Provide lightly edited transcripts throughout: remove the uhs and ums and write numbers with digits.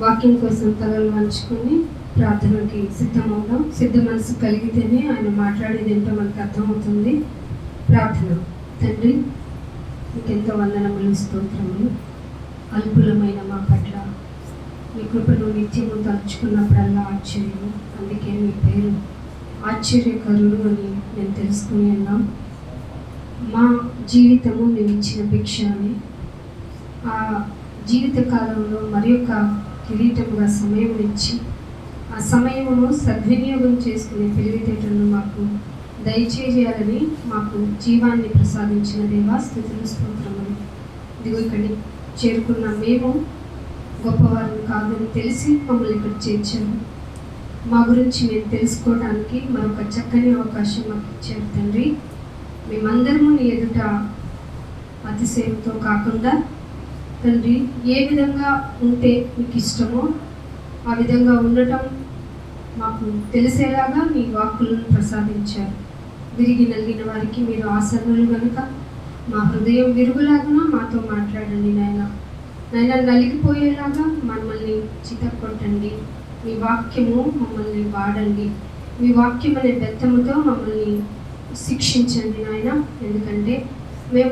వాక్యం కోసం తలలు వంచుకొని ప్రార్థనకి సిద్ధమవుదాం. సిద్ధ మనసు కలిగితేనే ఆయన మాట్లాడేది ఏంటో మనకు అర్థమవుతుంది. ప్రార్థన. తండ్రి, మీకెంతో వందనములు, స్తోత్రములు. అల్పులమైన మా పట్ల మీ కృపను నిత్యము తలుచుకున్నప్పుడల్లా ఆశ్చర్యము. అందుకే మీ పేరు ఆశ్చర్యకరుడు అని మేము తెలుసుకుని ఉన్నాం. మా జీవితము మేము ఇచ్చిన భిక్ష అని, ఆ జీవిత కాలంలో మరి యొక్క కిరీటముగా సమయం ఇచ్చి ఆ సమయమును సద్వినియోగం చేసుకునే తెలివితేటలను మాకు దయచేయాలని మాకు జీవాన్ని ప్రసాదించిన దేవా, స్తుతులు, స్తోత్రములు. ఇదిగో ఇక్కడికి చేరుకున్న మేము గొప్పవారిని కాదని తెలిసి మమ్మల్ని ఇక్కడ చేర్చాము. మా గురించి మేము తెలుసుకోవడానికి మరొక చక్కని అవకాశం మాకు ఇచ్చారు తండ్రి. మేమందరము నీ ఎదుట అతిశయంతో కాకుండా తండ్రి, ఏ విధంగా ఉంటే మీకు ఇష్టమో ఆ విధంగా ఉండటం మాకు తెలిసేలాగా మీ వాక్కులను ప్రసాదించారు. విరిగి నలిగిన వారికి మీరు ఆసన్నులు కనుక మా హృదయం విరుగులాగా మాతో మాట్లాడండి నాయన. నలిగిపోయేలాగా మమ్మల్ని చితక్కొట్టండి. మీ వాక్యము మమ్మల్ని వాడండి. మీ వాక్యం అనే బెత్తముతో మమ్మల్ని శిక్షించండి నాయన. ఎందుకంటే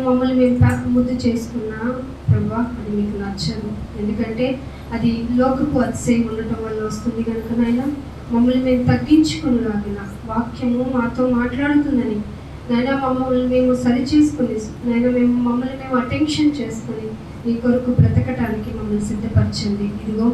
మమ్మల్ని ముద్దు చేసుకున్నా ప్రభా, అది మీకు నచ్చదు. ఎందుకంటే అది లోకపు అతిశయం ఉండటం వల్ల వస్తుంది కనుక నాయన, మమ్మల్ని మేము తగ్గించుకునేలాగిన వాక్యము మాతో మాట్లాడుతుందని నాయన మమ్మల్ని మేము సరి చేసుకుని నాయన మమ్మల్ని మేము అటెన్షన్ చేసుకుని మీ కొరకు బ్రతకటానికి మమ్మల్ని సిద్ధపరచండి. ఇదిగో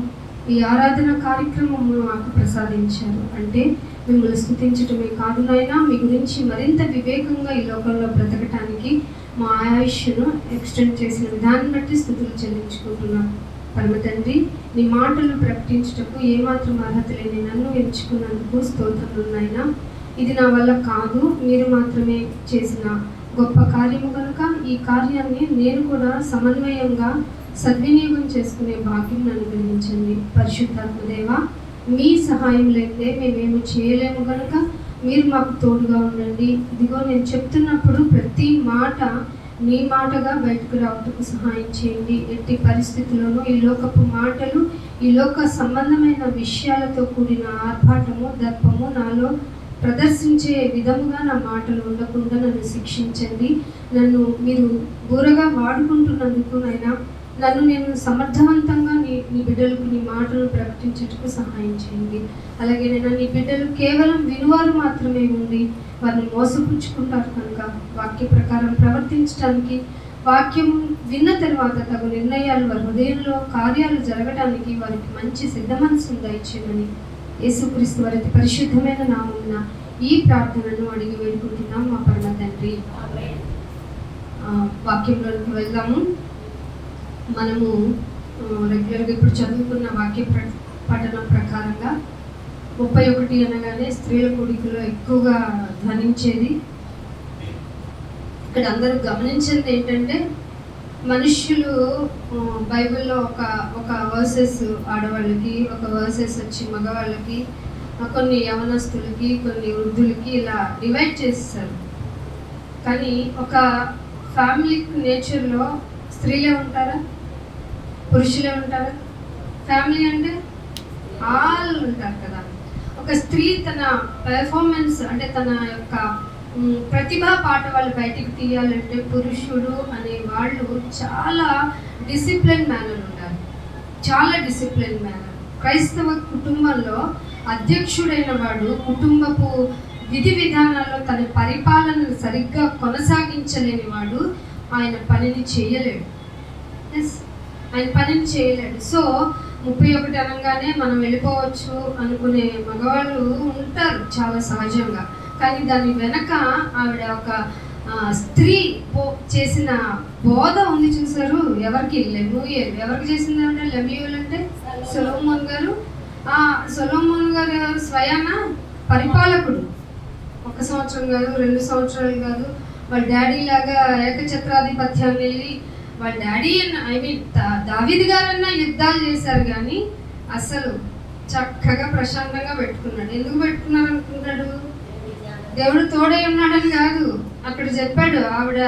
ఈ ఆరాధన కార్యక్రమము మాకు ప్రసాదించారు అంటే మిమ్మల్ని స్తుతించటమే కాదు నాయన, మీ గురించి మరింత వివేకంగా ఈ లోకంలో బ్రతకటానికి మా ఆయుష్ను ఎక్స్టెండ్ చేసిన విధానం బట్టి స్తుతులు చెల్లించుకుంటున్నాం. పరమ తండ్రి, నీ మాటలు ప్రకటించుటకు ఏమాత్రం అర్హత లేని నన్ను ఎంచుకున్నందుకు స్తోత్రములు నాయనా. ఇది నా వల్ల కాదు, మీరు మాత్రమే చేసిన గొప్ప కార్యము కనుక ఈ కార్యాన్ని నేను కూడా సమన్వయంగా సద్వినియోగం చేసుకునే భాగ్యం నన్ను కలిగించండి. పరిశుద్ధాత్మదేవ, మీ సహాయం లేదే మేమేమి చేయలేము కనుక మీరు మాకు తోడుగా ఉండండి. ఇదిగో నేను చెప్తున్నప్పుడు ప్రతి మాట నీ మాటగా బయటకు రావటకు సహాయం చేయండి. ఎట్టి పరిస్థితుల్లోనూ ఈ లోకపు మాటలు, ఈ లోక సంబంధమైన విషయాలతో కూడిన ఆర్భాటము, దర్పము నాలో ప్రదర్శించే విధముగా నా మాటలు ఉండకుండా నన్ను శిక్షించండి. నన్ను మీరు బూరగా వాడుకుంటున్నందుకు నైనా నన్ను నేను సమర్థవంతంగా నీ బిడ్డలకు నీ మాటలు ప్రకటించుటకు సహాయం చేయండి. అలాగే నేను నీ బిడ్డలు కేవలం వినువారు మాత్రమే ఉండి వారిని మోసపుచ్చుకుంటారు కనుక వాక్య ప్రకారం ప్రవర్తించడానికి, వాక్యం విన్న తర్వాత తగు నిర్ణయాలు వారి హృదయంలో కార్యాలు జరగడానికి వారికి మంచి సిద్ధ మనసును దయచేయమని యేసుక్రీస్తు వారి పరిశుద్ధమైన నామమున ఈ ప్రార్థనను అడిగి వేడుకుంటున్నాం మా పరమ తండ్రి. వాక్యంలోకి వెళ్దాము. మనము రెగ్యులర్గా ఇప్పుడు చదువుకున్న వాక్య పఠనం ప్రకారంగా 31 అనగానే స్త్రీల కూడికలో ఎక్కువగా ధ్వనించేది. ఇక్కడ అందరూ గమనించేది ఏంటంటే, మనుష్యులు బైబిల్లో ఒక వర్సెస్ ఆడవాళ్ళకి, ఒక వర్సెస్ వచ్చి మగవాళ్ళకి, కొన్ని యవనస్తులకి, కొన్ని వృద్ధులకి ఇలా డివైడ్ చేస్తారు. కానీ ఒక ఫ్యామిలీ నేచర్లో స్త్రీలే ఉంటారా, పురుషులే ఉంటారా? ఫ్యామిలీ అంటే ఆల్ ఉంటారు కదా. ఒక స్త్రీ తన పెర్ఫార్మెన్స్ అంటే తన యొక్క ప్రతిభా పాఠవాళ్ళు బయటికి తీయాలంటే పురుషుడు అనే వాళ్ళు చాలా డిసిప్లిన్ మేనర్ ఉంటారు, చాలా డిసిప్లిన్ మేనర్. క్రైస్తవ కుటుంబంలో అధ్యక్షుడైన వాడు కుటుంబపు విధి విధానాల్లో తన పరిపాలనను సరిగ్గా కొనసాగించలేని వాడు ఆయన పనిని చేయలేడు. ఆయన పనిని చేయలేడు. సో 31 అనగానే మనం వెళ్ళిపోవచ్చు అనుకునే మగవాళ్ళు ఉంటారు చాలా సహజంగా. కానీ దాని వెనక ఆవిడ ఒక స్త్రీ చేసిన బోధ ఉంది చూసారు. ఎవరికి? లెమూయేల్. ఎవరికి చేసింది అంటే లెమూయేల్ అంటే సొలొమోన్ గారు. సొలొమోన్ గారు స్వయాన పరిపాలకుడు. 1 సంవత్సరం కాదు, 2 సంవత్సరాలు కాదు. వాళ్ళ డాడీ లాగా ఏకఛత్రాధిపత్యాన్ని వెళ్ళి వాళ్ళ డాడీ దావీదు గారన్నా యుద్ధాలు చేశారు కానీ అసలు చక్కగా ప్రశాంతంగా పెట్టుకున్నాడు. ఎందుకు పెట్టుకున్నారు అనుకుంటాడు? దేవుడు తోడై ఉన్నాడని కాదు. అక్కడ చెప్పాడు, ఆవిడ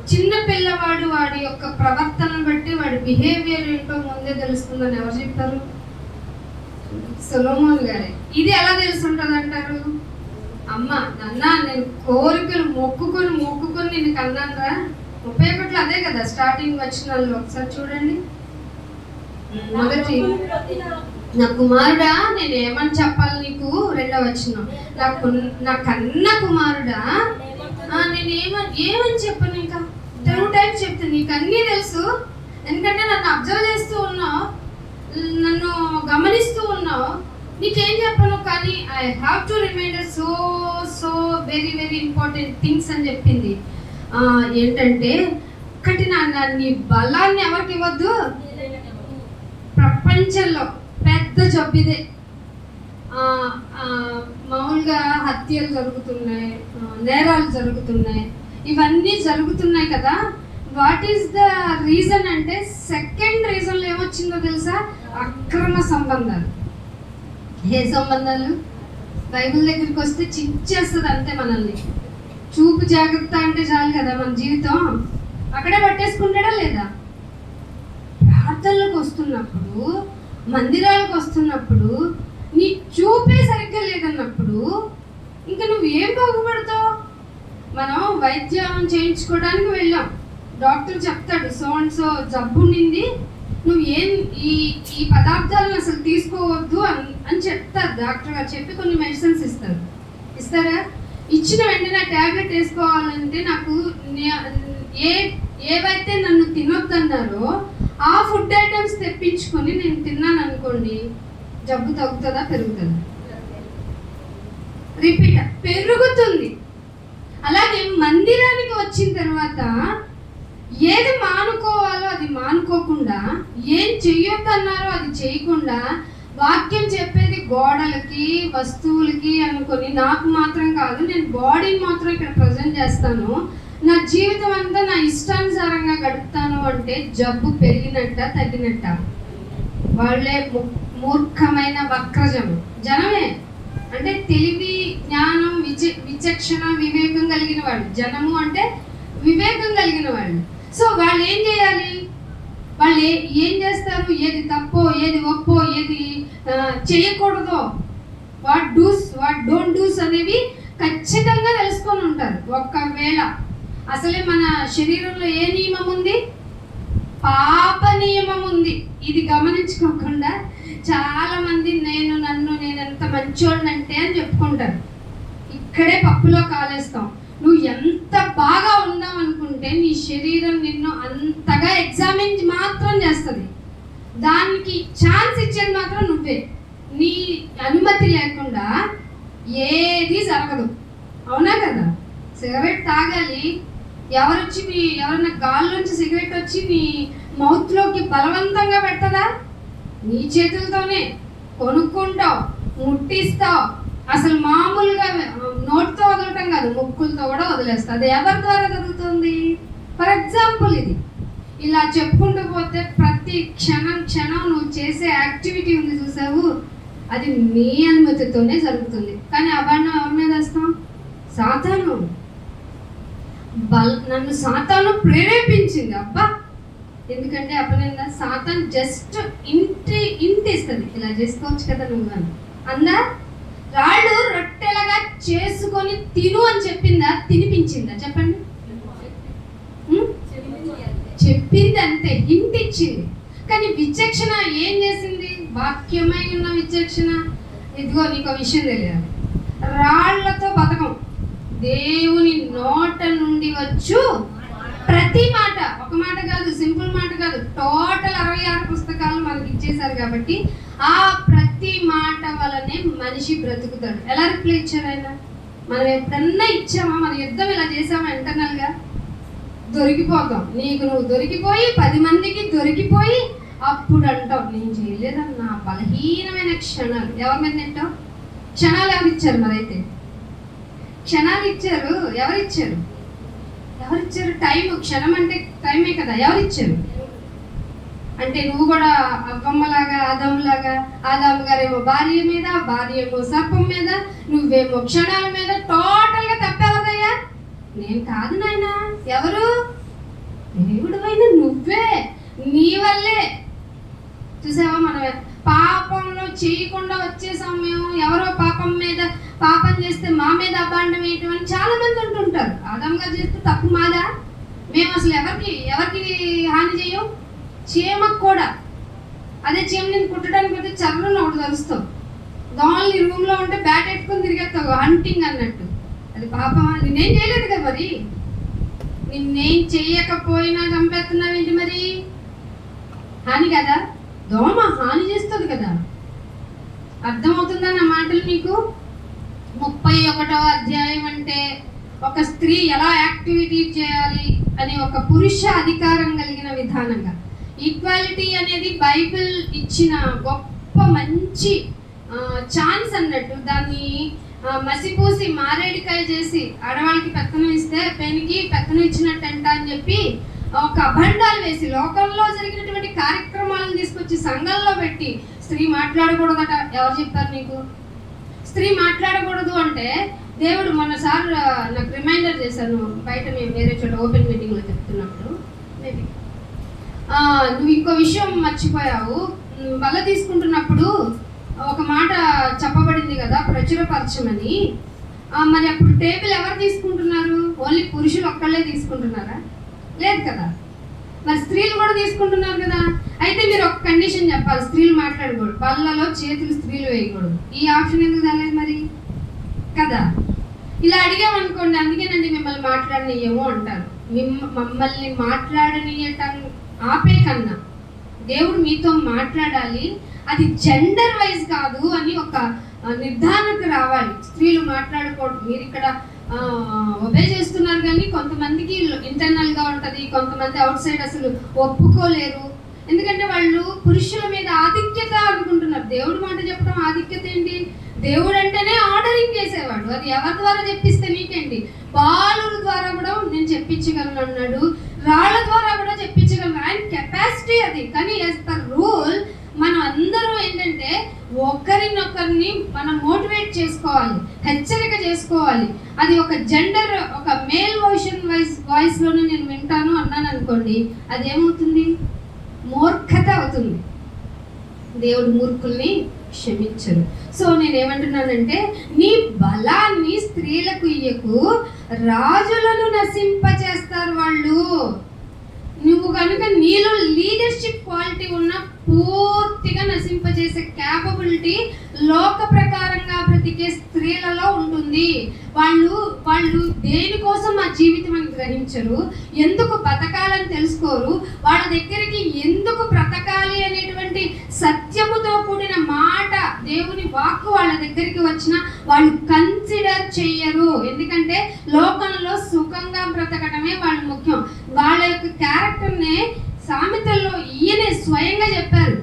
చిన్న పిల్లవాడు వాడి యొక్క ప్రవర్తనను బట్టి వాడి బిహేవియర్ ఏంటో ముందే తెలుస్తుందని ఎవరు చెప్పారు? సొలొమోన్ గారే. ఇది ఎలా తెలుసుంటుంది అంటారు? అమ్మ నాన్న నేను కోరికలు మొక్కుకొని నేను కన్నానరా. 31 అదే కదా స్టార్టింగ్ వచనాల్లో. ఒకసారి చూడండి. మొదటి, నా కుమారుడా నేను ఏమని చెప్పాలి నీకు? 2వ వచనం, నా కన్న కుమారుడా నేను ఏమని చెప్పను? ఇంకా 2 టైమ్స్ చెప్తాను. నీకు అన్నీ తెలుసు, ఎందుకంటే నన్ను అబ్జర్వ్ చేస్తూ ఉన్నావు, నన్ను గమనిస్తూ ఉన్నావు, నీకేం చెప్పను, కానీ I have to reminder so very very important things అని చెప్పింది. ఏంటంటే ఒకటి, నీ బలాన్ని ఎవరికి ఇవ్వద్దు. ప్రపంచంలో పెద్ద జబ్బు ఇదే. మామూలుగా హత్యలు జరుగుతున్నాయి, నేరాలు జరుగుతున్నాయి, ఇవన్నీ జరుగుతున్నాయి కదా. వాట్ ఈస్ ద రీజన్ అంటే, సెకండ్ రీజన్లో ఏమొచ్చిందో తెలుసా? అక్రమ సంబంధాలు. ఏ సంబంధాలు? బైబిల్ దగ్గరికి వస్తే చించేస్తుంది అంతే మనల్ని. చూపు జాగ్రత్త అంటే చాలు కదా మన జీవితం, అక్కడే పట్టేసుకుంటాడా లేదా? ప్రార్థనలకు వస్తున్నప్పుడు, మందిరాలకు వస్తున్నప్పుడు నీ చూపే సరిగ్గా లేదన్నప్పుడు ఇంకా నువ్వు ఏం బాగుపడతావు? మనం వైద్యం చేయించుకోవడానికి వెళ్ళాం, డాక్టర్ చెప్తాడు సో అండ్ సో జబ్బు ఉండింది, నువ్వు ఈ పదార్థాలను అసలు తీసుకోవద్దు అని చెప్తారు డాక్టర్ గారు. చెప్పి కొన్ని మెడిసిన్స్ ఇస్తారా? ఇచ్చిన వెంటనే ట్యాబ్లెట్ వేసుకోవాలంటే నాకు ఏవైతే నన్ను తినొద్దన్నారో ఆ ఫుడ్ ఐటమ్స్ తెప్పించుకొని నేను తిన్నాను అనుకోండి, జబ్బు తగ్గుతుందా పెరుగుతుందా? రిపీట్, పెరుగుతుంది. అలాగే మందిరానికి వచ్చిన తర్వాత ఏది మానుకోవాలో అది మానుకోకుండా, ఏం చెయ్యొద్దన్నారో అది చేయకుండా, వాక్యం చెప్పేది గోడలకి వస్తువులకి అనుకొని నాకు మాత్రం కాదు, నేను బాడీని మాత్రం ఇక్కడ ప్రజెంట్ చేస్తాను, నా జీవితం అంతా నా ఇష్టానుసారంగా గడుపుతాను అంటే జబ్బు పెరిగినట్ట తగ్గినట్ట? వాళ్ళే మూర్ఖమైన వక్రజనమే. అంటే తెలివి, జ్ఞానం, విచక్షణ, వివేకం కలిగిన వాళ్ళు. జనము అంటే వివేకం కలిగిన వాళ్ళు. సో వాళ్ళు ఏం చేయాలి? వాళ్ళు ఏం చేస్తారు? ఏది తప్పో, ఏది ఒప్పో, ఏది చేయకూడదో, what do's what don't do's అనేవి ఖచ్చితంగా తెలుసుకొని ఉంటారు. ఒకవేళ అసలే మన శరీరంలో ఏ నియమం ఉంది? పాప నియమం ఉంది. ఇది గమనించుకోకుండా చాలా మంది నేను ఎంత మంచోడిని అంటే అని చెప్పుకుంటారు. ఇక్కడే పప్పులో కాలేస్తాం. నువ్వు ఎంత బాగా ఉన్నావు అనుకుంటే నీ శరీరం నిన్ను అంతగా ఎగ్జామిన్ మాత్రం చేస్తుంది. దానికి ఛాన్స్ ఇచ్చేది మాత్రం నువ్వే. నీ అనుమతి లేకుండా ఏది జరగదు. అవునా కదా? సిగరెట్ తాగాలి, ఎవరన్నా గాల్లోంచి సిగరెట్ వచ్చి నీ మౌత్లోకి బలవంతంగా పెట్టదా? నీ చేతులతోనే కొనుక్కుంటావు, ముట్టిస్తావు. అసలు మామూలుగా నోటితో వదలటం కాదు, ముక్కులతో కూడా వదిలేస్తావు. అది ఎవరి ద్వారా జరుగుతుంది? ఫర్ ఎగ్జాంపుల్ ఇది ఇలా చెప్పుకుంటూ పోతే ప్రతి క్షణం నువ్వు చేసే యాక్టివిటీ ఉంది చూసావు, అది నీ అనుమతితోనే జరుగుతుంది. కానీ అవన్నీ ఎవరి మీద వేస్తాం? సాతాను. నన్ను సాతాను ప్రేరేపించింది. అబ్బా, ఎందుకంటే అపనింద సాతాను జస్ట్ ఇంటి ఇస్తుంది, ఇలా చేసుకోవచ్చు కదా నువ్వు అని అందా? రాళ్ళు రొట్టెలుగా చేసుకొని తిను అని చెప్పిందా? తినిపించిందా? చెప్పండి. చెప్పింది అంతే, హింట్ ఇచ్చింది. కానీ విచక్షణ ఏం చేసింది? వాక్యమై ఉన్న విచక్షణ. ఇదిగో నీకు విషయం తెలియాలి, రాళ్లతో బతకం. దేవుని నోట నుండి వచ్చు ప్రతి మాట, ఒక మాట కాదు, సింపుల్ మాట కాదు, టోటల్ 66 పుస్తకాలు మనకి ఇచ్చేశారు కాబట్టి ఆ ప్రతి మాట వలనే మనిషి బ్రతుకుతాడు. ఎలా రిప్లై ఇచ్చారు ఆయన? మనం ఎప్పుడన్నా ఇచ్చామా? మన యుద్ధం ఇలా చేసామా? ఇంటర్నల్గా దొరికిపోతాం. నీకు నువ్వు దొరికిపోయి 10 మందికి దొరికిపోయి అప్పుడు అంటావు నేను చేయలేదన్నా. బలహీనమైన క్షణాలు ఎవరి మీద నెట్టావు? క్షణాలు ఎవరు ఇచ్చారు? మరైతే క్షణాలు ఇచ్చారు. ఎవరిచ్చారు? టైం. క్షణం అంటే టైమే కదా. ఎవరిచ్చారు? అంటే నువ్వు కూడా అవ్వమ్మలాగా, ఆదాము గారేమో భార్య మీద, భార్య ఏమో సర్పం మీద, నువ్వేమో క్షణాల మీద. టోటల్గా తప్పెవరదయ్యా? నేను కాదు నాయనా. ఎవరు? దేవుడివైన నువ్వే, నీ వల్లే. చూసావా, మనం పాపంలో చేయకుండా వచ్చేసాం. మేము ఎవరో పాపం చేస్తే మా మీద అబాండం వేయటం అని చాలా మంది అంటుంటారు. ఆదంగా చేస్తే తప్పు మాదా? మేము అసలు ఎవరికి హాని చేయం. చీమకు కూడా, అదే చీమ నేను కుట్టడానికి పోతే చర్మలో ఒకటి తలుస్తాం. దోమలు నీ రూమ్లో ఉంటే బ్యాట్ ఎట్టుకొని తిరిగేస్తావు, హంటింగ్ అన్నట్టు. అది పాపం. నేనేం చేయలేదు కదా, మరి నిన్నేం చెయ్యకపోయినా చంపేస్తున్నావు ఏంటి? మరి హాని కదా, దోమ హాని చేస్తుంది కదా. అర్థమవుతుందా నా మాటలు మీకు? 31వ అధ్యాయం అంటే ఒక స్త్రీ ఎలా యాక్టివిటీ చేయాలి అని ఒక పురుష అధికారం కలిగిన విధానంగా. ఈక్వాలిటీ అనేది బైబిల్ ఇచ్చిన గొప్ప మంచి ఛాన్స్ అన్నట్టు. దాన్ని మసిపూసి మారేడికాయ చేసి ఆడవాళ్ళకి పెత్తనం ఇస్తే పెనికి పెత్తనం ఇచ్చినట్టంట అని చెప్పి ఒక అభండాలు వేసి లోకంలో జరిగినటువంటి కార్యక్రమాలను తీసుకొచ్చి సంఘంలో పెట్టి స్త్రీ మాట్లాడకూడదట. ఎవరు చెప్పారు నీకు? స్త్రీ మాట్లాడకూడదు అంటే దేవుడు మొన్నసారి నాకు రిమైండర్ చేశాను. బయట మేము వేరే చోట ఓపెన్ మీటింగ్లో చెప్తున్నప్పుడు మేబీ నువ్వు ఇంకో విషయం మర్చిపోయావు. బల్ల తీసుకుంటున్నప్పుడు ఒక మాట చెప్పబడింది కదా, ప్రచురపరచమని. మరి అప్పుడు టేబుల్ ఎవరు తీసుకుంటున్నారు? ఓన్లీ పురుషులు ఒక్కళ్ళే తీసుకుంటున్నారా? లేదు కదా. మరి స్త్రీలు కూడా తీసుకుంటున్నారు కదా. అయితే మీరు ఒక కండిషన్ చెప్పాలి, స్త్రీలు మాట్లాడకూడదు, బల్లలో చేతులు స్త్రీలు వేయకూడదు. ఈ ఆప్షన్ ఎందుకు రాలేదు మరి? కదా. ఇలా అడిగామనుకోండి, అందుకేనండి మిమ్మల్ని మాట్లాడనియ్యము అంటారు. మమ్మల్ని మాట్లాడనియటం ఆపే కన్నా దేవుడు మీతో మాట్లాడాలి, అది జెండర్ వైజ్ కాదు అని ఒక నిర్ధారణకు రావాలి. స్త్రీలు మాట్లాడకూడదు. మీరు ఇక్కడ ఒబే చేస్తున్నారు కానీ కొంతమందికి ఇంటర్నల్గా ఉంటుంది, కొంతమంది అవుట్ సైడ్ అసలు ఒప్పుకోలేరు. ఎందుకంటే వాళ్ళు పురుషుల మీద ఆధిక్యత అనుకుంటున్నారు. దేవుడు మాట చెప్పడం ఆధిక్యత ఏంటి? దేవుడు అంటేనే ఆర్డరింగ్ చేసేవాడు. అది ఎవరి ద్వారా చెప్పిస్తే నీకేంటి? బాలుల ద్వారా కూడా నేను చెప్పించగలను అన్నాడు, రాళ్ల ద్వారా కూడా చెప్పించగలను. ఆయన కెపాసిటీ అది. కానీ యాజ్ పర్ రూల్ మనం అందరం ఏంటంటే ఒకరినొకరిని మనం మోటివేట్ చేసుకోవాలి, హెచ్చరిక చేసుకోవాలి. అది ఒక జెండర్, ఒక మేల్ వాయిస్లోనే నేను వింటాను అన్నాను అనుకోండి, అదేమవుతుంది? మూర్ఖత అవుతుంది. దేవుడు మూర్ఖుల్ని క్షమించరు. సో నేనేమంటున్నానంటే, నీ బలాన్ని స్త్రీలకు ఇయ్యకు, రాజులను నశింపచేస్తారు వాళ్ళు. నువ్వు కనుక నీలో లీడర్షిప్ క్వాలిటీ ఉన్న పూర్తిగా నశింపజేసే క్యాపబిలిటీ లోక ప్రకారంగా బ్రతికే స్త్రీలలో ఉంటుంది. వాళ్ళు దేనికోసం ఆ జీవితం అని గ్రహించరు, ఎందుకు బతకాలని తెలుసుకోరు, వాళ్ళ దగ్గరికి ఎందుకు బ్రతకాలి అనేటువంటి సత్యముతో కూడిన మాట, దేవుని వాక్కు వాళ్ళ దగ్గరికి వచ్చినా వాళ్ళు కన్సిడర్ చెయ్యరు. ఎందుకంటే లోకంలో సుఖంగా బ్రతకటమే వాళ్ళు ముఖ్యం. వాళ్ళ యొక్క క్యారెక్టర్నే సామెతల్లో ఈయనే స్వయంగా చెప్పారు.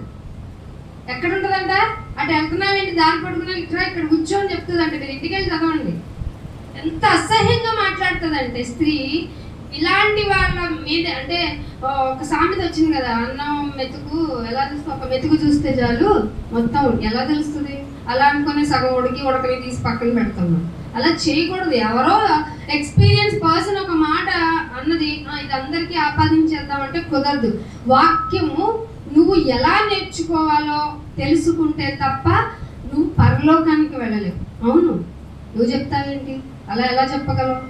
ఎక్కడ ఉంటుందంట? అటు వెళ్తున్నామేంటి, దారి పడుకున్నా ఇక్కడ కూర్చోని చెప్తుందంట. మీరు ఇంటికి వెళ్ళి చదవండి. ఎంత అసహ్యంగా మాట్లాడుతుందంటే స్త్రీ. ఇలాంటి వాళ్ళ మీద అంటే ఒక సామెత వచ్చింది కదా, అన్నం మెతుకు ఎలా తెలుస్తుంది? ఒక మెతుకు చూస్తే చాలు మొత్తం ఎలా తెలుస్తుంది? అలా అనుకుని సగం ఉడకని తీసి పక్కన పెడుతున్నాం. అలా చేయకూడదు. ఎవరో ఎక్స్పీరియన్స్ పర్సన్ ఒక మాట అన్నది ఇది అందరికీ ఆపాదించేద్దామంటే కుదరదు. వాక్యము నువ్వు ఎలా నేర్చుకోవాలో తెలుసుకుంటే తప్ప నువ్వు పరలోకానికి వెళ్ళలేవు. అవును, నువ్వు చెప్తావేంటి? అలా ఎలా చెప్పగలవు?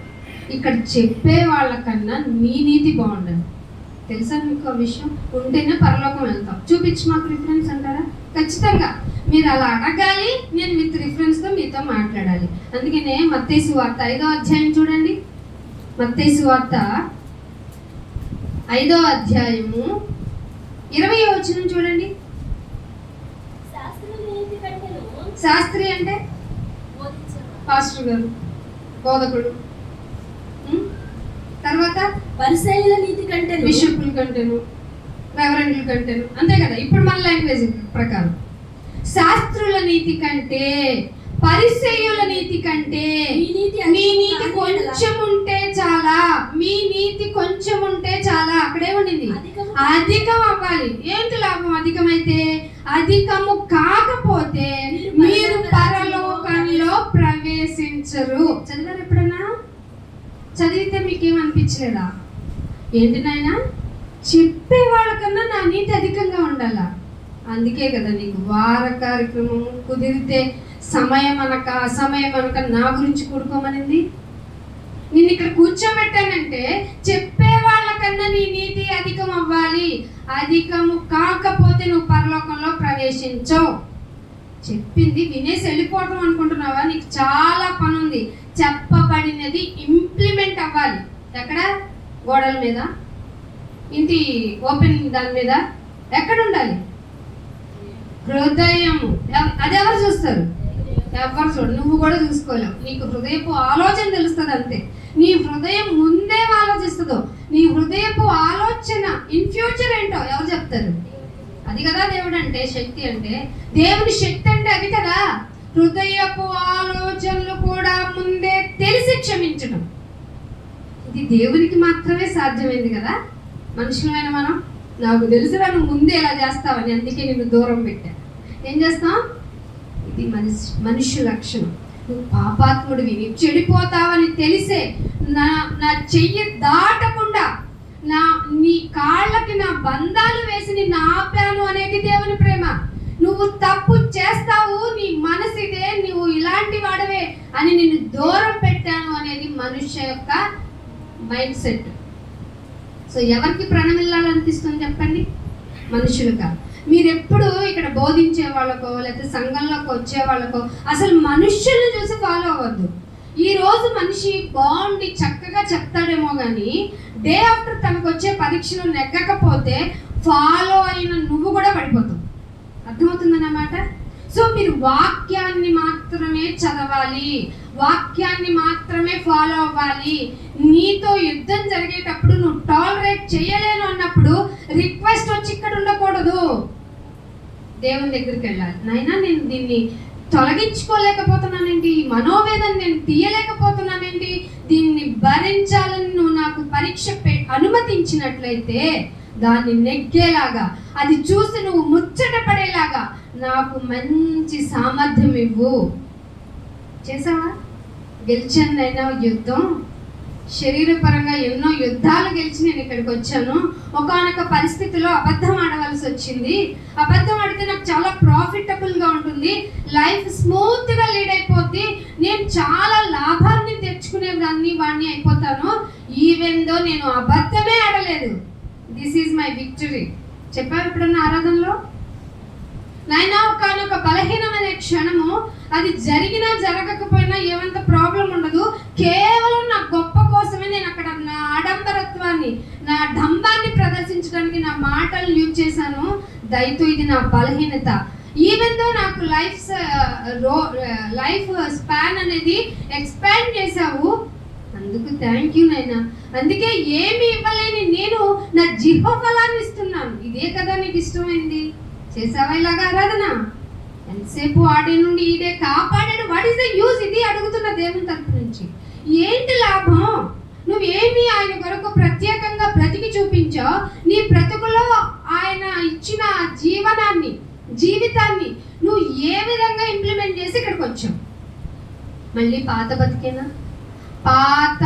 ఇక్కడ చెప్పే వాళ్ళకన్నా నీ నీతి బాగుండాలి. తెలుసా మీకు ఆ విషయం? ఉంటేనే పరలోకం వెళ్తాం. చూపించి మాకు రిఫరెన్స్ అంటారా? ఖచ్చితంగా మీరు అలా అడగాలి. నేను విత్ రిఫరెన్స్తో మీతో మాట్లాడాలి. అందుకనే మత్తయి సువార్త 5వ అధ్యాయం చూడండి. మత్తయి సువార్త 5వ అధ్యాయము 20వ వచనం చూడండి. శాస్త్రి అంటే పాస్టర్ గారు, బోధకుడు. తర్వాత పరిసయ్యుల నీతి కంటే, బిషపుల కంటేను, రెవరెండ్ల కంటేను, అంతే కదా. ఇప్పుడు మన లాంగ్వేజ్ ప్రకారం శాస్త్రుల నీతి కంటే, పరిసయ్యుల నీతి కంటే మీ నీతి కొంచెం ఉంటే చాలా. మీ నీతి కొంచెం ఉంటే చాలా. అక్కడేముండింది? అధికం అవ్వాలి. ఏంటి లాభం అధికమైతే? అధికము కాకపోతే మీరు పరలోకంలో ప్రవేశించరు. చదివారు ఎప్పుడన్నా? చదివితే మీకేమనిపించలేదా? ఏంటి నాయనా, చెప్పే వాళ్ళకన్నా నా నీతి అధికంగా ఉండాలా? అందుకే కదా నీకు వార కార్యక్రమం కుదిరితే సమయం అనక అసమయం అనక నా గురించి కూడుకోమనింది. నేను ఇక్కడ కూర్చోబెట్టానంటే చెప్పే వాళ్ళకన్నా నీ నీతి అధికం అవ్వాలి. అధికము కాకపోతే నువ్వు పరలోకంలో ప్రవేశించవు. చెప్పింది వినేసి వెళ్ళిపోవటం అనుకుంటున్నావా? నీకు చాలా పని ఉంది. చెప్పబడినది ఇంప్లిమెంట్ అవ్వాలి. ఎక్కడ? గోడల మీద, ఇంటి ఓపెన్ దాని మీద, ఎక్కడ ఉండాలి? హృదయము. అది ఎవరు చూస్తారు? ఎవరు చూడు. నువ్వు కూడా చూసుకోలేవు. నీకు హృదయపు ఆలోచన తెలుస్తుంది అంతే. నీ హృదయం ముందేం ఆలోచిస్తుందో, నీ హృదయపు ఆలోచన ఇన్ ఫ్యూచర్ ఏంటో ఎవరు చెప్తారు? అది కదా దేవుడు అంటే, శక్తి అంటే. దేవుని శక్తి అంటే అది కదా. హృదయపు ఆలోచనలు కూడా ముందే తెలిసి క్షమించడం. ఇది దేవునికి మాత్రమే సాధ్యమైంది కదా. మనుషులమైన మనం, నాకు తెలుసురా నువ్వు ముందే ఎలా చేస్తావని, అందుకే నిన్ను దూరం పెట్టా. ఏం చేస్తాం? ఇది మనుష్య లక్షణం. నువ్వు పాపాత్ముడివి, నీవు చెడిపోతావని తెలిసే నా చెయ్యి దాటకుండా నీ కాళ్ళకి నా బంధాలు వేసి నిన్ను ఆపాను అనేది దేవుని ప్రేమ. నువ్వు తప్పు చేస్తావు, నీ మనసు ఇదే, నువ్వు ఇలాంటి వాడవే అని నిన్ను దూరం పెట్టాను అనేది మనుష్య యొక్క మైండ్ సెట్. సో ఎవరికి ప్రణమిల్లాలనిపిస్తుంది చెప్పండి? మనుషులుగా. మీరు ఎప్పుడు ఇక్కడ బోధించే వాళ్ళకో లేకపోతే సంఘంలోకి వచ్చే వాళ్ళకో అసలు మనుషుల్ని చూసి ఫాలో అవ్వద్దు. ఈ రోజు మనిషి బాగుండి చక్కగా చెప్తాడేమో కానీ డే ఆఫ్టర్ తనకు వచ్చే పరీక్షలు నెగ్గకపోతే ఫాలో అయిన నువ్వు కూడా పడిపోతావు. అర్థమవుతుందన్నమాట. సో మీరు వాక్యాన్ని మాత్రమే చదవాలి, వాక్యాన్ని మాత్రమే ఫాలో అవ్వాలి. నీతో యుద్ధం జరిగేటప్పుడు నువ్వు టాలరేట్ చేయలేను అన్నప్పుడు రిక్వెస్ట్ వచ్చి ఇక్కడ ఉండకూడదు, దేవుని దగ్గరికి వెళ్ళాలి. నాయనా నేను దీన్ని తొలగించుకోలేకపోతున్నానేంటి, ఈ మనోవేదన నేను తీయలేకపోతున్నానేంటి, దీన్ని భరించాలని నువ్వు నాకు పరీక్ష అనుమతించినట్లయితే దాన్ని నెగ్గేలాగా, అది చూసి నువ్వు ముచ్చట పడేలాగా నాకు మంచి సామర్థ్యం ఇవ్వు. చేసావా? గెలిచాను నైనా యుద్ధం. శరీరపరంగా ఎన్నో యుద్ధాలు గెలిచి నేను ఇక్కడికి వచ్చాను. ఒకానొక పరిస్థితిలో అబద్ధం ఆడవలసి వచ్చింది. అబద్ధం ఆడితే నాకు చాలా ప్రాఫిటబుల్గా ఉంటుంది, లైఫ్ స్మూత్గా లీడ్ అయిపోద్ది, నేను చాలా లాభాన్ని తెచ్చుకునేదాన్ని వాడిని అయిపోతాను. ఈవెన్ దో నేను అబద్ధమే ఆడలేదు, దిస్ ఈజ్ మై విక్టరీ. చెప్పావు ఎప్పుడన్నా ఆరాధనలో? నాయనా ఒకనొక బలహీనమైన క్షణము, అది జరిగినా జరగకపోయినా ఏమంత ప్రాబ్లం ఉండదు, కేవలం నా గొప్ప కోసమే నేను అక్కడ నా ఆడంబరత్వాన్ని, నా డంబాన్ని ప్రదర్శించడానికి నా మాటలు యూజ్ చేశాను. దయతో ఇది నా బలహీనత. ఈవెన్ దో నాకు లైఫ్ స్పాన్ అనేది ఎక్స్పాండ్ చేశావు, అందుకు థ్యాంక్ యూ నైనా. అందుకే ఏమి ఇవ్వలేని నేను నా జిహ్వఫలాన్ని ఇస్తున్నాను. ఇదే కదా నీకు ఇష్టమైంది. చేసావా ఇలాగా ఆరాధన? ఎంతసేపు ఆడే నుండి ఈడే కాపాడాడు. What is the use? ఇది అడుగుతున్న దేవుని తరపు నుంచి. ఏంటి లాభం? నువ్వేమి ఆయన కొరకు ప్రత్యేకంగా బ్రతికి చూపించావు? నీ బ్రతుకులో ఆయన ఇచ్చిన జీవితాన్ని నువ్వు ఏ విధంగా ఇంప్లిమెంట్ చేసి ఇక్కడికి వచ్చావు? మళ్ళీ పాత బతికేనా? పాత